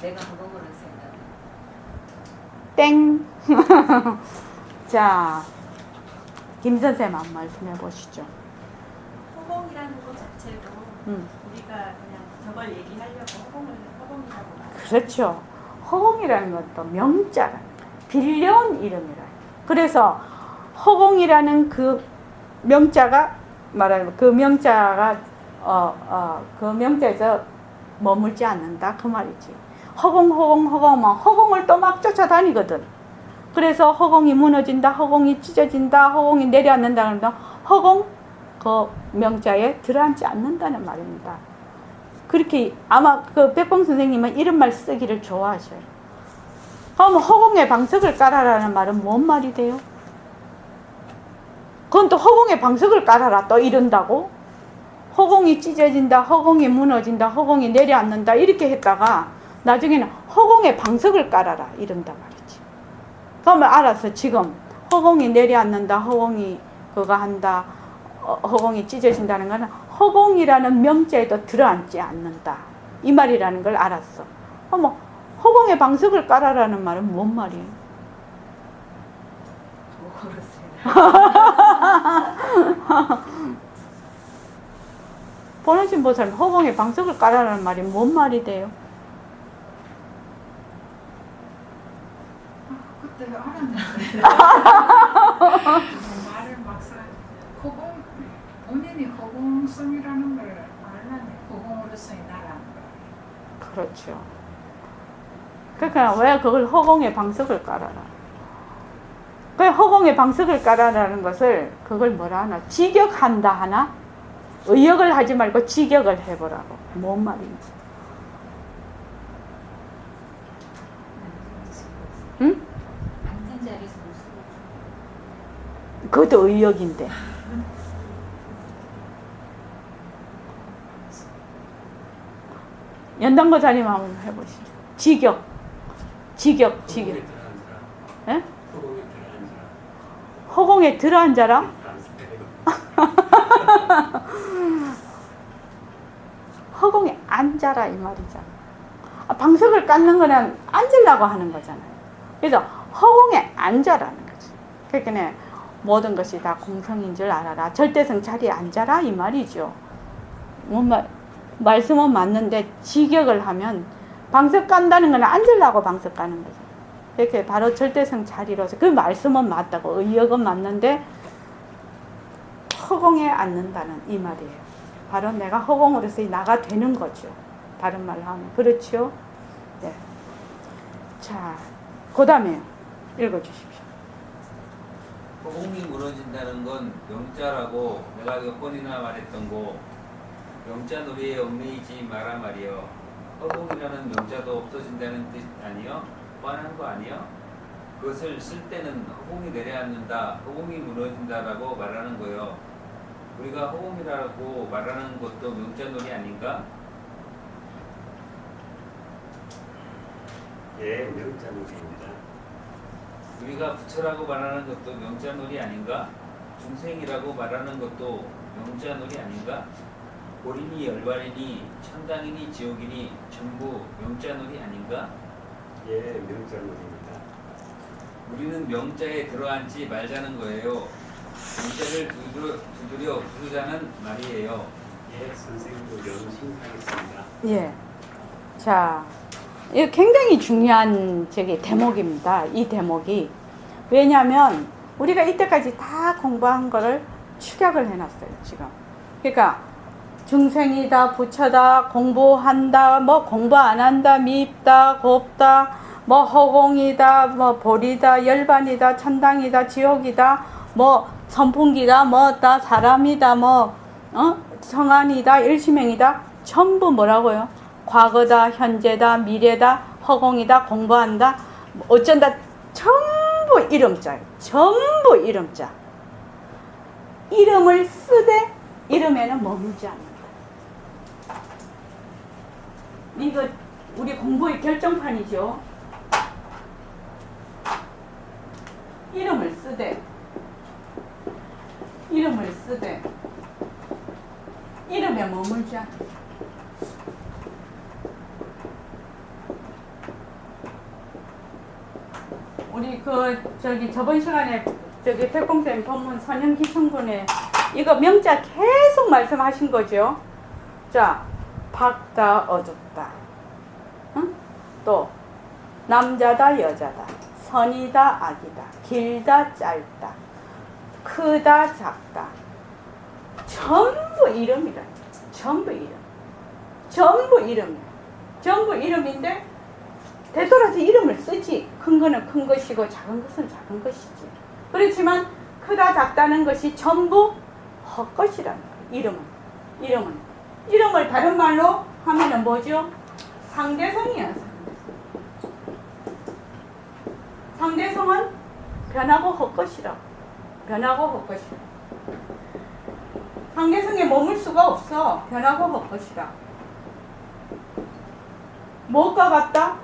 내가 허공으로 생각. 땡. 자, 김 선생님 한 말씀 해보시죠. 허공이라는 것 자체도 우리가 그냥 저걸 얘기하려고 허공이라고 말해요. 그렇죠. 허공이라는 것도 명자라, 빌려온 이름이라. 그래서 허공이라는 그 명자가 말하는 그 명자가 그 명자에서 머물지 않는다 그 말이지. 허공을 또 막 쫓아다니거든. 그래서 허공이 무너진다, 허공이 찢어진다, 허공이 내려앉는다 그런다. 허공 그 명자에 들어앉지 않는다는 말입니다. 그렇게 아마 그 백봉 선생님은 이런 말 쓰기를 좋아하셔요. 그럼 허공에 방석을 깔아라는 말은 뭔 말이 돼요? 그건 또 허공에 방석을 깔아라 또 이런다고? 허공이 찢어진다, 허공이 무너진다, 허공이 내려앉는다 이렇게 했다가 나중에는 허공에 방석을 깔아라 이런단 말이지. 그러면 알았어. 지금 허공이 내려앉는다, 허공이 그거 한다, 허공이 찢어진다는 것은 허공이라는 명자에도 들어앉지 않는다 이 말이라는 걸 알았어. 어머, 허공에 방석을 깔아라는 말은 뭔 말이에요? 보너신 보살은 허공에 방석을 깔아라는 말이 뭔 말이 돼요? 그때 알았는데 말을 막상 본인이 허공성이라는 걸 알라니 허공으로서의 나라는 걸. 그렇죠. 그러니까 왜 그걸 허공에 방석을 깔아라. 그 허공에 방석을 깔아라는 것을 그걸 뭐라 하나? 직역한다 하나? 의역을 하지 말고 직역을 해보라고. 뭔 말인지. 응? 앉은 자리에서 모습을 그것도 의역인데. 연단거 자리만 한번 해보시죠. 직역. 허공에 들어앉으라. 예? 허공에 들어앉으라. 허공에 들어앉아라? 허공에 앉아라 이 말이잖아. 방석을 깎는 거는 앉으려고 하는 거잖아요. 그래서 허공에 앉아라는 거지. 그러니까 모든 것이 다 공성인 줄 알아라. 절대성 자리에 앉아라 이 말이죠. 말씀은 맞는데 직역을 하면 방석 간다는 건 앉으려고 방석 가는 거죠. 이렇게 바로 절대성 자리로서 그 말씀은 맞다고 의역은 맞는데 허공에 앉는다는 이 말이에요. 바로 내가 허공으로서 나가 되는 거죠. 다른 말로 하면 그렇죠. 네. 자, 그 다음에 읽어주십시오. 허공이 무너진다는 건 명자라고 내가 몇 번이나 말했던 거 명자 놀이에 얽매이지 마라 말이요. 허공이라는 명자도 없어진다는 뜻 아니요? 뻔한 거 아니요? 그것을 쓸 때는 허공이 내려앉는다, 허공이 무너진다라고 말하는 거요. 우리가 허공이라고 말하는 것도 명자 놀이 아닌가? 예, 명자놀이입니다. 우리가 부처라고 말하는 것도 명자놀이 아닌가? 중생이라고 말하는 것도 명자놀이 아닌가? 고린이 열반이니 천당이니 지옥이니 전부 명자놀이 아닌가? 예, 명자놀이입니다. 우리는 명자에 들어앉지 말자는 거예요. 명자를 두드려 부수자는 말이에요. 예, 선생님도 명심하겠습니다. 예. 자, 이거 굉장히 중요한 대목입니다. 이 대목이. 왜냐하면 우리가 이때까지 다 공부한 거를 축약을 해놨어요, 지금. 그러니까 중생이다, 부처다, 공부한다, 뭐 공부 안 한다, 밉다, 곱다, 뭐 허공이다, 뭐 볼이다, 열반이다, 천당이다, 지옥이다, 뭐 선풍기다, 뭐다, 사람이다, 뭐 성안이다, 일시명이다, 전부 뭐라고요? 과거다, 현재다, 미래다, 허공이다, 공부한다, 어쩐다, 전부 이름자예요. 전부 이름자. 이름을 쓰되 이름에는 머물지 않는다. 이거 우리 공부의 결정판이죠. 이름을 쓰되 이름에 머물지 않는다. 우리 저번 시간에 백봉쌤 법문 선현기성분에 이거 명자 계속 말씀하신 거죠. 자, 밝다, 어둡다. 응? 또 남자다, 여자다. 선이다, 악이다. 길다, 짧다. 크다, 작다. 전부 이름이라. 전부 이름. 전부 이름이야. 전부 이름인데 되돌아서 이름을 쓰지. 큰 거는 큰 것이고 작은 것은 작은 것이지. 그렇지만 크다 작다는 것이 전부 헛것이란 말이에요. 이름을 다른 말로 하면은 뭐죠? 상대성이야. 상대성은 변하고 헛것이라. 상대성에 머물 수가 없어. 변하고 헛것이라. 무엇과 같다?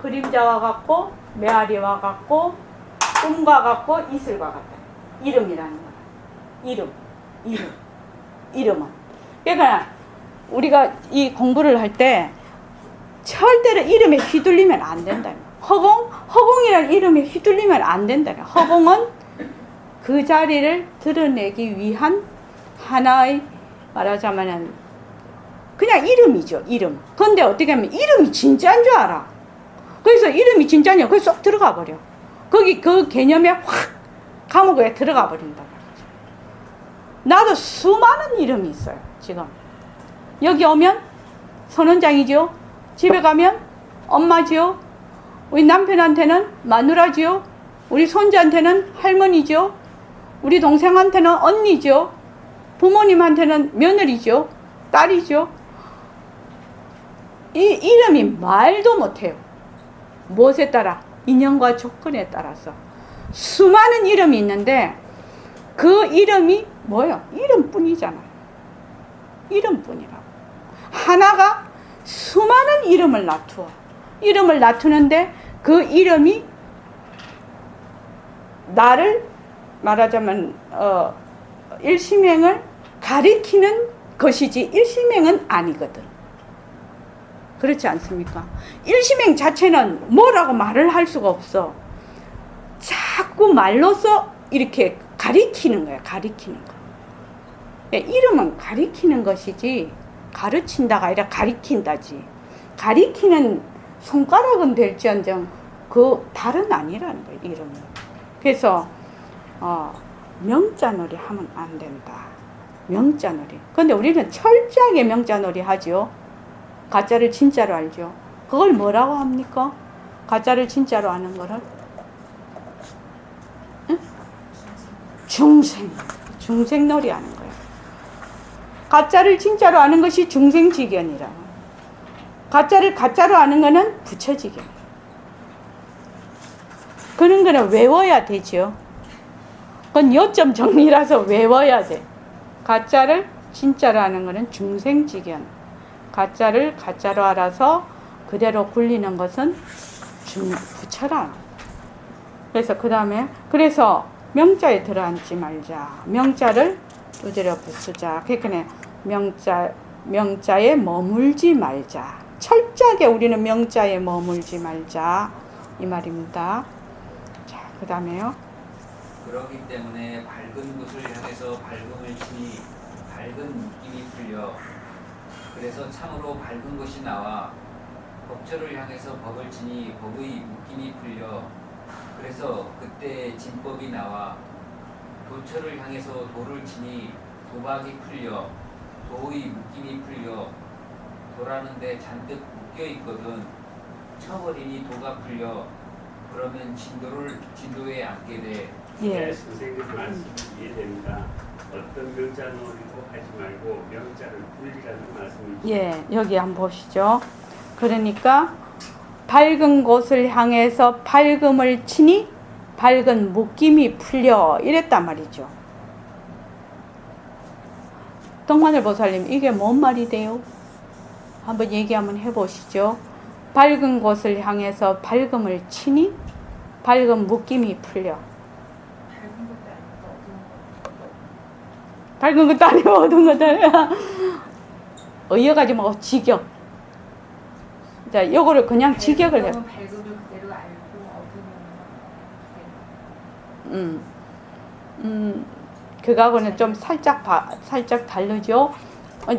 그림자와 같고 메아리와 같고 꿈과 같고 이슬과 같다. 이름이라는 거야. 이름은. 그러니까 우리가 이 공부를 할 때 절대로 이름에 휘둘리면 안 된다. 허공이라는 이름에 휘둘리면 안 된다. 허공은 그 자리를 드러내기 위한 하나의 말하자면은 그냥 이름이죠. 이름. 그런데 어떻게 하면 이름이 진짜인 줄 알아. 그래서 이름이 진짜냐? 그래서 쏙 들어가 버려. 거기 그 개념에 확 감옥에 들어가 버린다. 나도 수많은 이름이 있어요. 지금 여기 오면 선원장이죠. 집에 가면 엄마죠. 우리 남편한테는 마누라죠. 우리 손자한테는 할머니죠. 우리 동생한테는 언니죠. 부모님한테는 며느리죠. 딸이죠. 이 이름이 말도 못해요. 무엇에 따라? 인연과 조건에 따라서 수많은 이름이 있는데 그 이름이 뭐예요? 이름뿐이잖아요. 이름뿐이라고. 하나가 수많은 이름을 놔두어. 이름을 놔두는데 그 이름이 나를 말하자면 일심행을 가리키는 것이지 일심행은 아니거든. 그렇지 않습니까? 일심행 자체는 뭐라고 말을 할 수가 없어. 자꾸 말로써 이렇게 가리키는 거야. 가리키는 거. 이름은 가리키는 것이지 가르친다가 아니라 가리킨다지. 가리키는 손가락은 될지언정 그 달은 아니라는 거예요. 이름은. 그래서 명자놀이 하면 안 된다. 명자놀이. 근데 우리는 철저하게 명자놀이 하죠. 가짜를 진짜로 알죠. 그걸 뭐라고 합니까? 가짜를 진짜로 아는 거를? 응? 중생놀이 하는 거예요. 가짜를 진짜로 아는 것이 중생지견이라. 가짜를 가짜로 아는 거는 부처지견. 그런 거는 외워야 되죠. 그건 요점 정리라서 외워야 돼. 가짜를 진짜로 아는 거는 중생지견. 가짜를 가짜로 알아서 그대로 굴리는 것은 부처라. 그래서 그 다음에 그래서 명자에 들어앉지 말자. 명자를 두드려 부수자. 그러니까 명자에 머물지 말자. 철저하게 우리는 명자에 머물지 말자. 이 말입니다. 자, 그 다음에요. 그렇기 때문에 밝은 곳을 향해서 밝음을 치니 밝은 느낌이 풀려. 그래서 참으로 밝은 것이 나와 법처를 향해서 법을 치니 법의 묶임이 풀려. 그래서 그때 진법이 나와 도처를 향해서 도를 치니 도박이 풀려. 도의 묶임이 풀려. 도라는데 잔뜩 묶여 있거든. 쳐버리니 도가 풀려. 그러면 진도에 앉게 돼. 네, 선생님 말씀 이해됩니다. 어떤 명자놀이도 하지 말고 명자를 굴리라는 말씀이죠. 예, 여기 한번 보시죠. 그러니까 밝은 곳을 향해서 밝음을 치니 밝은 묶임이 풀려 이랬단 말이죠. 동마늘 보살님, 이게 뭔 말이 돼요? 한번 얘기 한번 해보시죠. 밝은 곳을 향해서 밝음을 치니 밝은 묶임이 풀려. 밝은 것도 아니고 어두운 것도 아니고 어이어가지 말고 직역. 자, 요거를 그냥 직역을 해. 밝음을 그대로 알고 어두운 그거하고는 좀 살짝 다르죠.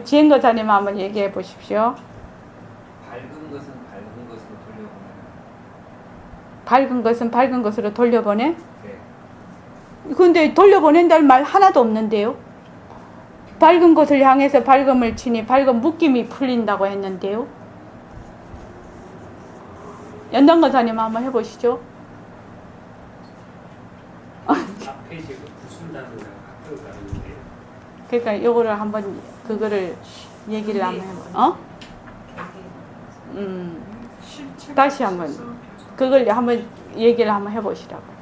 지행거사님 한번 얘기해 보십시오. 밝은 것은 밝은 것으로 돌려보내. 밝은 것은 밝은 것으로 돌려보내? 네. 근데 돌려보낸다는 말 하나도 없는데요. 밝은 것을 향해서 밝음을 치니 밝은 묶임이 풀린다고 했는데요. 연단거사님 한번 해보시죠. 앞에 지금 부순다는 데가 학교 가는데요. 그러니까 요거를 한번 그거를 얘기를 한번 해봐. 다시 한번 그걸 한번 얘기를 한번 해보시라고.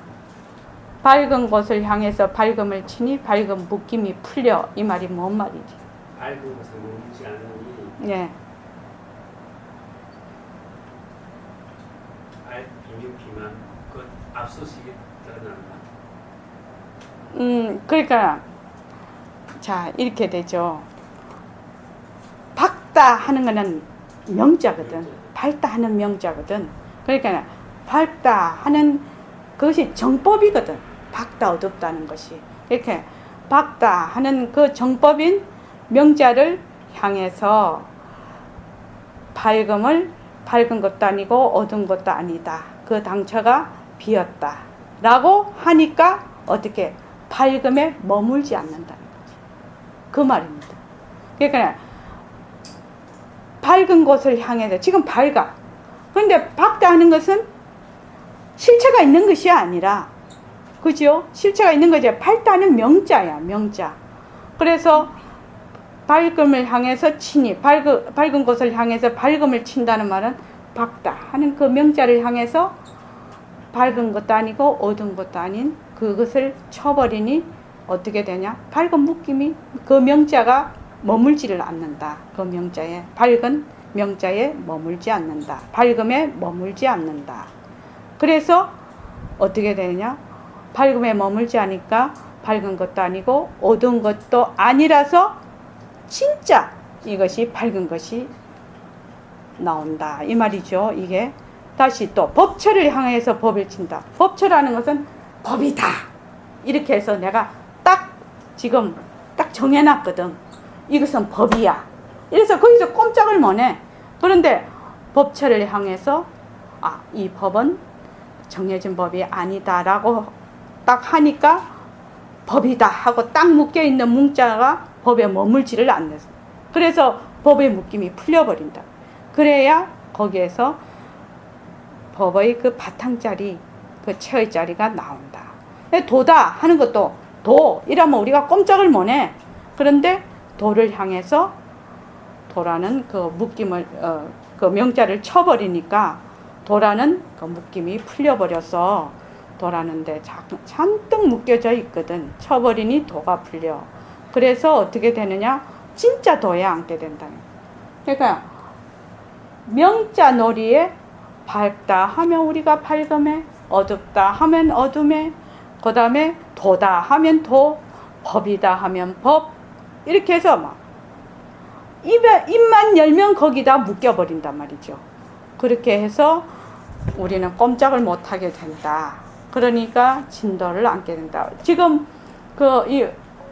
밝은 곳을 향해서 밝음을 치니 밝은 묶임이 풀려. 이 말이 뭔 말이지? 밝은 것을 모르지 않으니 예. 비밀비만 그 앞서시게 드러난다. 그러니까 자 이렇게 되죠. 밝다 하는 거는 명자거든. 밝다 하는 명자거든. 그러니까 밝다 하는 그것이 정법이거든. 밝다 어둡다는 것이. 이렇게 밝다 하는 그 정법인 명자를 향해서 밝은 것도 아니고 어두운 것도 아니다. 그 당처가 비었다. 라고 하니까 어떻게 밝음에 머물지 않는다는 거지. 그 말입니다. 그러니까 밝은 곳을 향해서 지금 밝아. 그런데 밝다 하는 것은 실체가 있는 것이 아니라, 그죠? 실체가 있는 거지. 밝다는 명자야, 명자. 그래서 밝음을 향해서 치니, 밝은 곳을 향해서 밝음을 친다는 말은 밝다 하는 그 명자를 향해서 밝은 것도 아니고 어두운 것도 아닌 그것을 쳐버리니 어떻게 되냐? 밝은 묶임이 그 명자가 머물지를 않는다. 그 명자에, 밝은 명자에 머물지 않는다. 밝음에 머물지 않는다. 그래서 어떻게 되느냐? 밝음에 머물지 않으니까 밝은 것도 아니고 어두운 것도 아니라서 진짜 이것이 밝은 것이 나온다. 이 말이죠. 이게 다시 또 법처를 향해서 법을 친다. 법처라는 것은 법이다. 이렇게 해서 내가 딱 지금 딱 정해놨거든. 이것은 법이야. 이래서 거기서 꼼짝을 못해. 그런데 법처를 향해서 이 법은 정해진 법이 아니다라고 딱 하니까 법이다 하고 딱 묶여있는 문자가 법에 머물지를 않는다. 그래서 법의 묶임이 풀려버린다. 그래야 거기에서 법의 그 바탕자리, 그 체의 자리가 나온다. 도다 하는 것도 도 이러면 우리가 꼼짝을 못해. 그런데 도를 향해서 도라는 그 묶임을 그 명자를 쳐버리니까 도라는 그 묶임이 풀려버려서 도라는데 잔뜩 묶여져 있거든. 쳐버리니 도가 풀려. 그래서 어떻게 되느냐? 진짜 도에 앉게 된다. 그러니까 명자 놀이에 밝다 하면 우리가 밝음에, 어둡다 하면 어둠에, 그 다음에 도다 하면 도, 법이다 하면 법, 이렇게 해서 막 입만 열면 거기다 묶여버린단 말이죠. 그렇게 해서 우리는 꼼짝을 못하게 된다. 그러니까 진도를 앉게 된다. 지금 이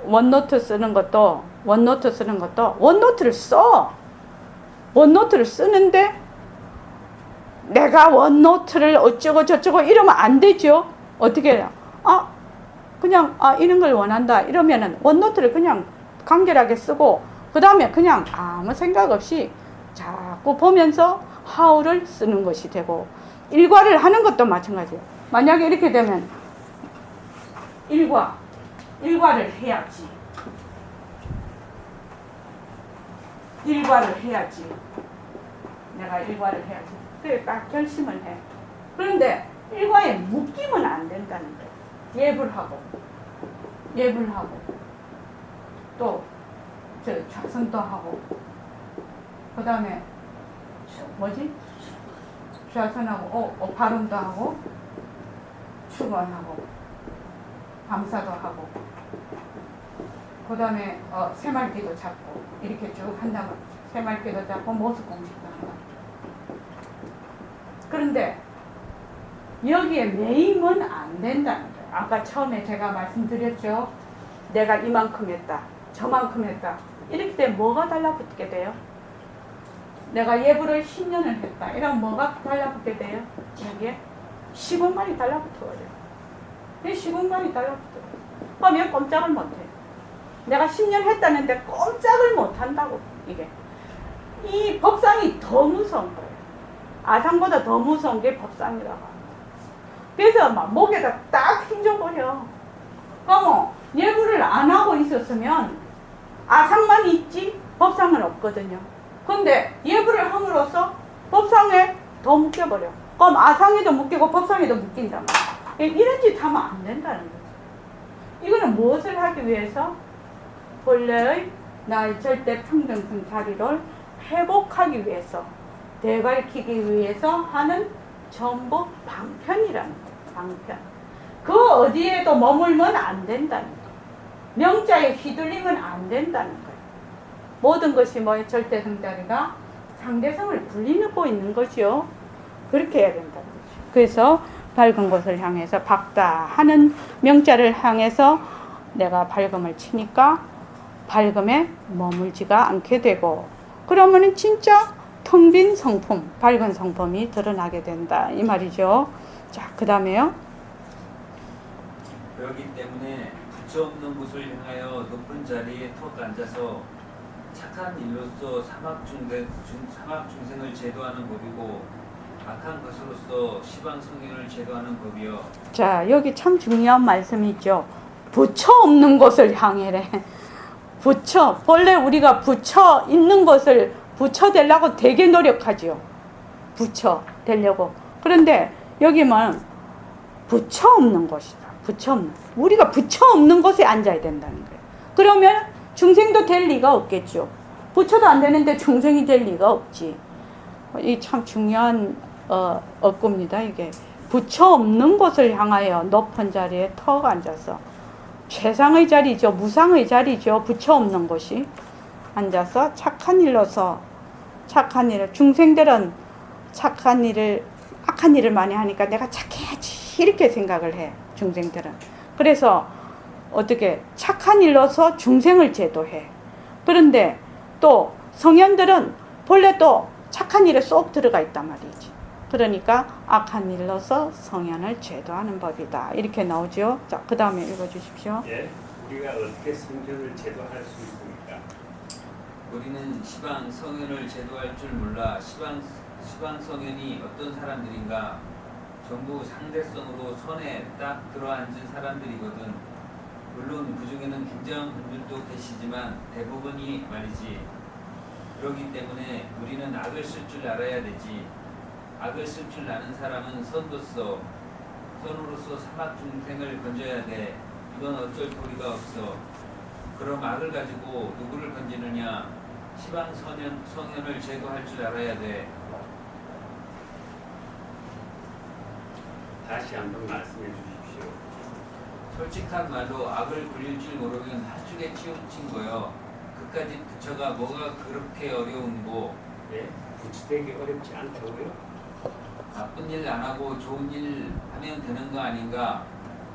원노트 쓰는 것도 원노트를 써. 원노트를 쓰는데 내가 원노트를 어쩌고 저쩌고 이러면 안 되죠. 어떻게 해요? 그냥 이런 걸 원한다 이러면은 원노트를 그냥 간결하게 쓰고 그 다음에 그냥 아무 생각 없이 자꾸 보면서 하우를 쓰는 것이 되고, 일과를 하는 것도 마찬가지예요. 만약에 이렇게 되면 일과를 해야지. 일과를 해야지. 내가 일과를 해야지. 그래 딱 결심을 해. 그런데 일과에 묶이면 안 된다는 거예요. 예불하고 또 좌선도 하고 그 다음에 좌선하고 발음도 하고 축원하고 감사도 하고 그 다음에 새말귀도 잡고 이렇게 쭉 한다면 새말귀도 잡고 모습공식도 한다. 그런데 여기에 매임은 안 된다는 거예요. 아까 처음에 제가 말씀드렸죠. 내가 이만큼 했다, 저만큼 했다. 이렇게 되면 뭐가 달라붙게 돼요? 내가 예불을 10년을 했다. 이러면 뭐가 달라붙게 돼요? 여기에 시공간이 달라붙어버려요. 시공간이 달라붙어요. 그러면 꼼짝을 못해. 내가 10년 했다는데 꼼짝을 못한다고. 이게 이 법상이 더 무서운 거예요. 아상보다 더 무서운 게 법상이라고 합니다. 그래서 막 목에다 딱 힘줘버려. 그러면 예불을 안 하고 있었으면 아상만 있지 법상은 없거든요. 근데 예불을 함으로써 법상에 더 묶여버려. 그럼 아상에도 묶이고 법상에도 묶인단 말이야. 이런 짓 하면 안 된다는 거죠. 이거는 무엇을 하기 위해서? 본래의 나의 절대 평등성 자리를 회복하기 위해서, 되갈키기 위해서 하는 전부 방편이라는 거예요. 방편. 그 어디에도 머물면 안 된다는 거예요. 명자에 휘둘리면 안 된다는 거예요. 모든 것이 절대 성자리가 상대성을 불리고 있는 것이요. 그렇게 해야 된다는 거죠. 그래서 밝은 곳을 향해서 밝다 하는 명자를 향해서 내가 밝음을 치니까 밝음에 머물지가 않게 되고, 그러면은 진짜 텅 빈 성품, 밝은 성품이 드러나게 된다 이 말이죠. 자, 그 다음에요. 그렇기 때문에 부처 없는 곳을 향하여 높은 자리에 턱 앉아서 착한 일로서 사막 중생을 제도하는 법이고, 악한 것으로서 시방 성인을 제도하는 법이요. 자, 여기 참 중요한 말씀이 있죠. 부처 없는 곳을 향해래. 부처, 본래 우리가 부처 있는 것을 부처 되려고 되게 노력하지요. 부처 되려고. 그런데 여기는 부처 없는 곳이다. 부처 없는. 우리가 부처 없는 곳에 앉아야 된다는 거예요. 그러면 중생도 될 리가 없겠죠. 부처도 안 되는데 중생이 될 리가 없지. 이 참 중요한 어구입니다. 이게 부처 없는 곳을 향하여 높은 자리에 턱 앉아서, 최상의 자리죠. 무상의 자리죠. 부처 없는 곳이 앉아서 착한 일로서, 착한 일을, 중생들은 착한 일을, 악한 일을 많이 하니까 내가 착해야지 이렇게 생각을 해. 중생들은. 그래서 어떻게 착한 일로서 중생을 제도해. 그런데 또 성현들은 본래 또 착한 일에 쏙 들어가 있단 말이지. 그러니까 악한 일로서 성현을 제도하는 법이다. 이렇게 나오죠. 자, 그 다음에 읽어주십시오. 예, 우리가 어떻게 성전을 제도할 수 있습니까? 우리는 시방 성현을 제도할 줄 몰라. 시방 성현이 어떤 사람들인가? 전부 상대성으로 선에 딱 들어앉은 사람들이거든. 물론 그 중에는 굉장한 분들도 계시지만 대부분이 말이지. 그렇기 때문에 우리는 악을 쓸 줄 알아야 되지. 악을 쓸 줄 아는 사람은 선으로서 사막 중생을 건져야 돼. 이건 어쩔 도리가 없어. 그럼 악을 가지고 누구를 건지느냐? 시방 성현을 제거할 줄 알아야 돼. 다시 한번 말씀해 주십시오. 솔직한 말로 악을 굴릴 줄 모르면 한쪽에 치우친 거요. 그까지 부처가 뭐가 그렇게 어려운고. 예, 부추되기 어렵지 않다고요? 나쁜 일 안 하고 좋은 일 하면 되는 거 아닌가?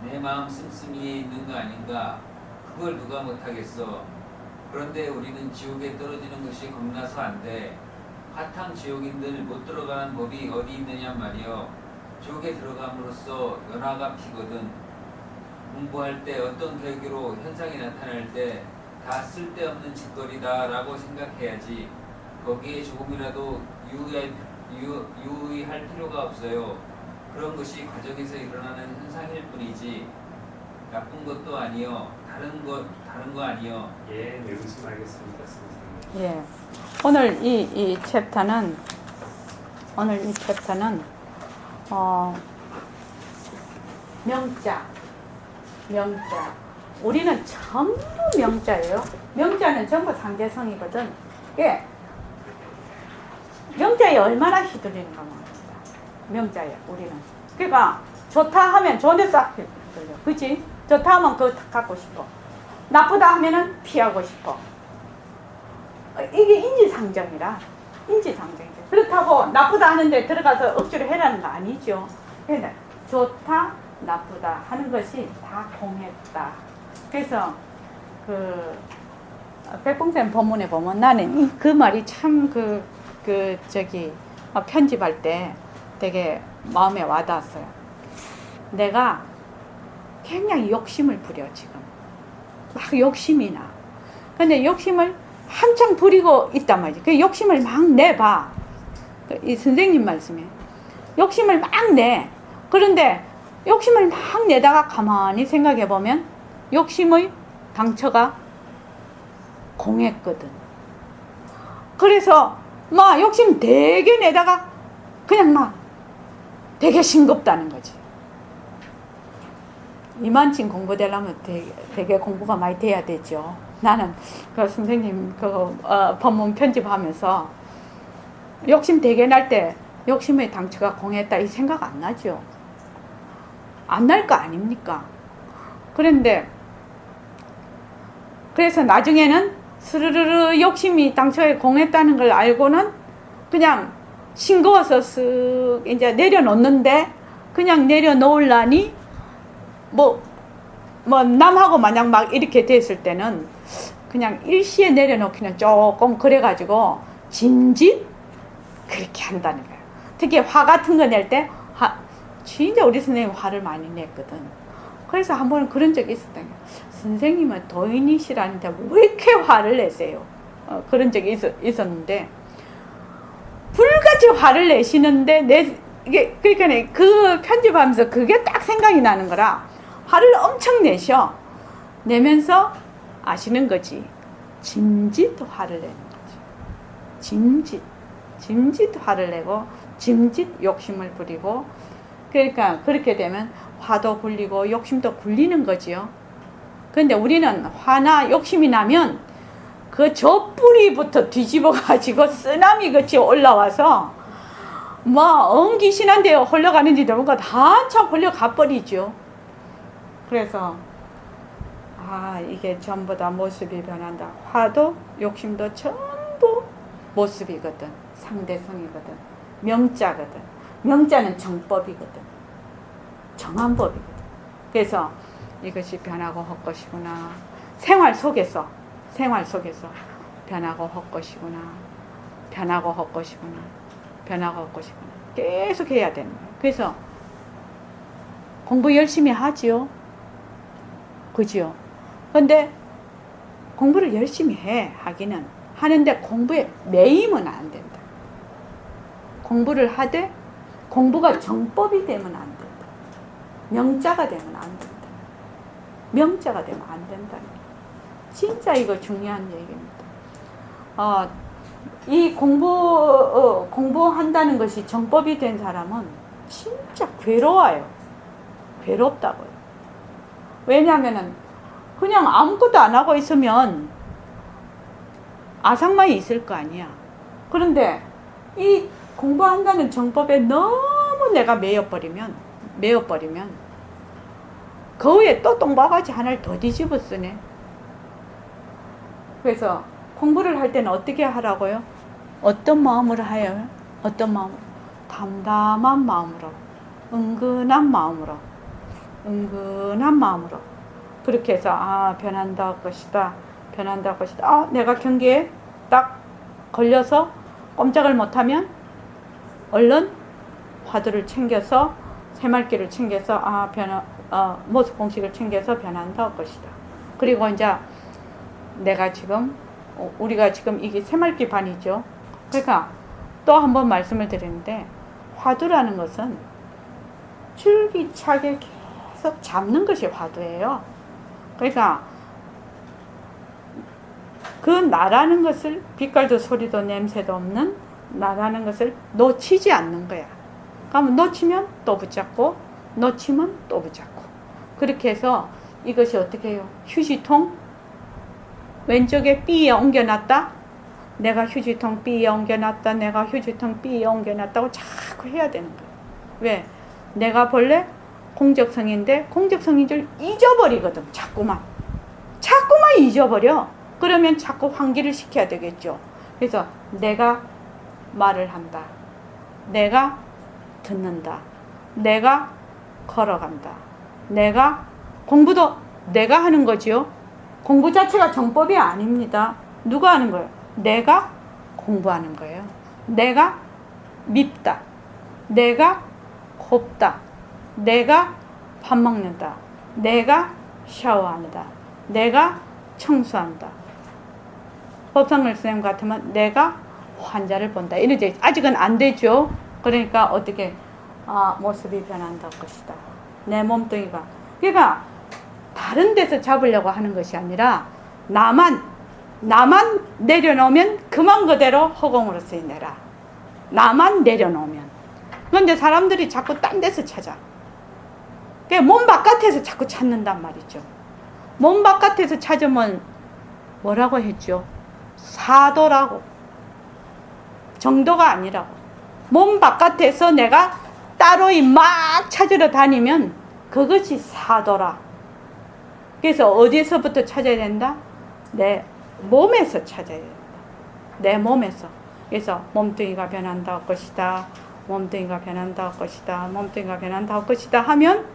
내 마음 씀씀이에 있는 거 아닌가? 그걸 누가 못하겠어. 그런데 우리는 지옥에 떨어지는 것이 겁나서 안 돼. 화탕 지옥인들 못 들어가는 법이 어디 있느냐 말이요. 지옥에 들어감으로써 연화가 피거든. 공부할 때 어떤 계기로 현상이 나타날 때 다 쓸데없는 짓거리다 라고 생각해야지. 거기에 조금이라도 유의할 필요가 없어요. 그런 것이 과정에서 일어나는 현상일 뿐이지 나쁜 것도 아니요. 다른 거 아니요. 예, 명심하겠습니다, 선생님. 예. 오늘 이 챕터는 명자. 우리는 전부 명자예요. 명자는 전부 상대성이거든. 예. 명자에 얼마나 휘둘리는가 말입니다. 명자에 우리는. 그러니까 좋다 하면 좋은 데 싹 휘둘려. 그치? 좋다 하면 그거 갖고 싶어. 나쁘다 하면은 피하고 싶어. 이게 인지상정이라. 인지상정이죠. 그렇다고 나쁘다 하는데 들어가서 억지로 해라는 거 아니죠. 그런데 좋다, 나쁘다 하는 것이 다 공했다. 그래서 백봉쌤 본문에 보면 나는 그 말이 참 편집할 때 되게 마음에 와닿았어요. 내가 굉장히 욕심을 부려 지금. 막 욕심이 나. 근데 욕심을 한창 부리고 있단 말이지. 그 욕심을 막 내봐. 이 선생님 말씀에 욕심을 막 내. 그런데 욕심을 막 내다가 가만히 생각해 보면 욕심의 당처가 공했거든. 그래서 막 욕심 되게 내다가 그냥 막 되게 싱겁다는 거지. 이만큼 공부되려면 되게 공부가 많이 돼야 되죠. 나는 그 선생님 법문 편집하면서 욕심 되게 날 때 욕심의 당처가 공했다 이 생각 안 나죠. 안 날 거 아닙니까? 그래서 나중에는 스르르르 욕심이 당초에 공했다는 걸 알고는 그냥 싱거워서 쓱 이제 내려놓는데 그냥 내려놓으려니 뭐 남하고 마냥 막 이렇게 됐을 때는 그냥 일시에 내려놓기는 조금 그래가지고 짐짓 그렇게 한다는 거예요. 특히 화 같은 거 낼 때 진짜 우리 선생님 화를 많이 냈거든. 그래서 한 번은 그런 적이 있었던 거예요. 선생님은 도인이시라는데 왜 이렇게 화를 내세요? 그런 적이 있었는데 불같이 화를 내시는데 그러니까 그 편집하면서 그게 딱 생각이 나는 거라 화를 엄청 내셔. 내면서 아시는 거지. 짐짓 화를 내는 거지. 짐짓 화를 내고 짐짓 욕심을 부리고 그러니까 그렇게 되면 화도 굴리고 욕심도 굴리는 거지요. 그런데 우리는 화나 욕심이 나면 그 저 뿌리부터 뒤집어 가지고 쓰나미 같이 올라와서 뭐 엉기신한 데에 홀려가는지도 모르고 다 한참 홀려가 버리죠. 그래서 이게 전부 다 모습이 변한다. 화도 욕심도 전부 모습이거든. 상대성이거든. 명자거든. 명자는 정법이거든. 정한 법이거든. 그래서 이것이 변하고 헛것이구나. 생활 속에서 변하고 헛것이구나. 변하고 헛것이구나. 변하고 헛것이구나. 계속 해야 되는 거예요. 그래서 공부 열심히 하지요. 그죠? 근데 공부를 열심히 하기는 하는데 공부에 매이면 안 된다. 공부를 하되 공부가 정법이 되면 안 된다. 명자가 되면 안 된다. 명자가 되면 안 된다. 진짜 이거 중요한 얘기입니다. 이 공부한다는 것이 정법이 된 사람은 진짜 괴로워요. 괴롭다고요. 왜냐하면은 그냥 아무것도 안 하고 있으면 아상만 있을 거 아니야. 그런데 이 공부한다는 정법에 너무 내가 매여버리면 그 위에 또 똥바가지 하나를 더 뒤집어 쓰네. 그래서 공부를 할 때는 어떻게 하라고요? 어떤 마음으로 해요? 어떤 마음으로? 담담한 마음으로, 은근한 마음으로 그렇게 해서 변한다 할 것이다. 내가 경계에 딱 걸려서 꼼짝을 못하면 얼른 화두를 챙겨서 새말기를 챙겨서 모습 공식을 챙겨서 변한다 할 것이다. 그리고 이제 내가 지금 우리가 지금 이게 새말기 반이죠. 그러니까 또 한 번 말씀을 드리는데 화두라는 것은 줄기차게 계속 잡는 것이 화두예요. 그러니까 그 나라는 것을 빛깔도 소리도 냄새도 없는 나라는 것을 놓치지 않는 거야. 그러면 놓치면 또 붙잡고 놓치면 또 붙잡고 그렇게 해서 이것이 어떻게 해요? 휴지통 왼쪽에 B에 옮겨놨다. 내가 휴지통 B에 옮겨놨다. 내가 휴지통 B에 옮겨놨다고 자꾸 해야 되는 거야. 왜? 내가 본래 공적성인데 공적성인 줄 잊어버리거든. 자꾸만 잊어버려. 그러면 자꾸 환기를 시켜야 되겠죠. 그래서 내가 말을 한다. 내가 듣는다. 내가 걸어간다. 내가 공부도 내가 하는 거지요. 공부 자체가 정법이 아닙니다. 누가 하는 거예요? 내가 공부하는 거예요. 내가 밉다. 내가 곱다. 내가 밥 먹는다. 내가 샤워한다. 내가 청소한다. 법상을 선생님 같으면 내가 환자를 본다. 이러지. 아직은 안 되죠. 그러니까 어떻게 모습이 변한다 것이다. 내 몸뚱이가. 그러니까 다른 데서 잡으려고 하는 것이 아니라 나만 내려놓으면 그만 그대로 허공으로서 내라. 나만 내려놓으면. 그런데 사람들이 자꾸 딴 데서 찾아. 그러니까 몸 바깥에서 자꾸 찾는단 말이죠. 몸 바깥에서 찾으면 뭐라고 했죠? 사도라고. 정도가 아니라고. 몸 바깥에서 내가 따로이 막 찾으러 다니면 그것이 사도라. 그래서 어디서부터 찾아야 된다? 내 몸에서 찾아야 된다. 내 몸에서. 그래서 몸뚱이가 변한다 할 것이다. 몸뚱이가 변한다 할 것이다. 몸뚱이가 변한다 할 것이다 하면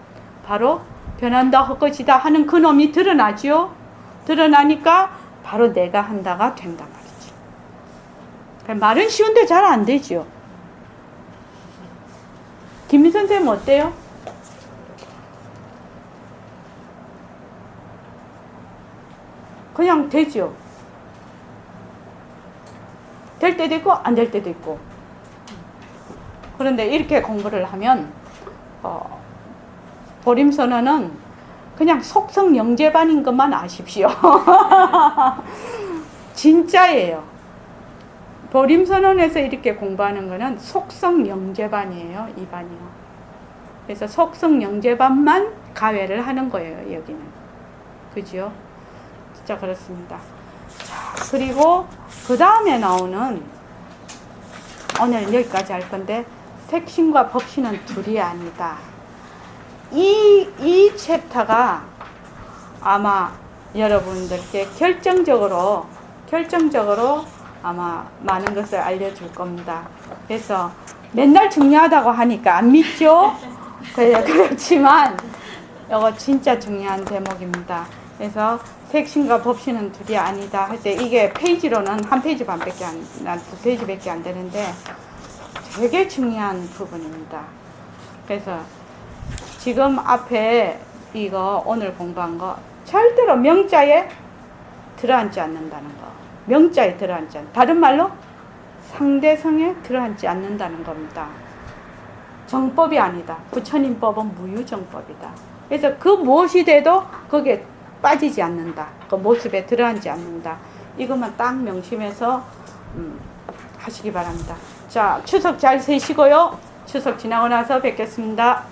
바로 변한다 할 것이다 하는 그놈이 드러나지요. 드러나니까 바로 내가 한다가 된단 말이지. 말은 쉬운데 잘 안 되지요. 김미 선생님 어때요? 그냥 되지요. 될 때도 있고 안 될 때도 있고. 그런데 이렇게 공부를 하면 보림선언은 그냥 속성 영재반인 것만 아십시오. 진짜예요. 보림선언에서 이렇게 공부하는 거는 속성 영재반이에요. 이 반이요. 그래서 속성 영재반만 가외를 하는 거예요. 여기는. 그죠? 진짜 그렇습니다. 자, 그리고 그 다음에 나오는 오늘은 여기까지 할 건데 색신과 법신은 둘이 아니다. 이 챕터가 아마 여러분들께 결정적으로 아마 많은 것을 알려줄 겁니다. 그래서 맨날 중요하다고 하니까 안 믿죠? 그렇지만 이거 진짜 중요한 대목입니다. 그래서 색신과 법신은 둘이 아니다 할 때 이게 페이지로는 한 페이지 반밖에 두 페이지밖에 안 되는데 되게 중요한 부분입니다. 그래서 지금 앞에 이거 오늘 공부한 거 절대로 명자에 들어앉지 않는다는 거. 명자에 들어앉지 않는. 다른 말로 상대성에 들어앉지 않는다는 겁니다. 정법이 아니다. 부처님법은 무유정법이다. 그래서 그 무엇이 돼도 거기에 빠지지 않는다. 그 모습에 들어앉지 않는다. 이것만 딱 명심해서 하시기 바랍니다. 자, 추석 잘 세시고요. 추석 지나고 나서 뵙겠습니다.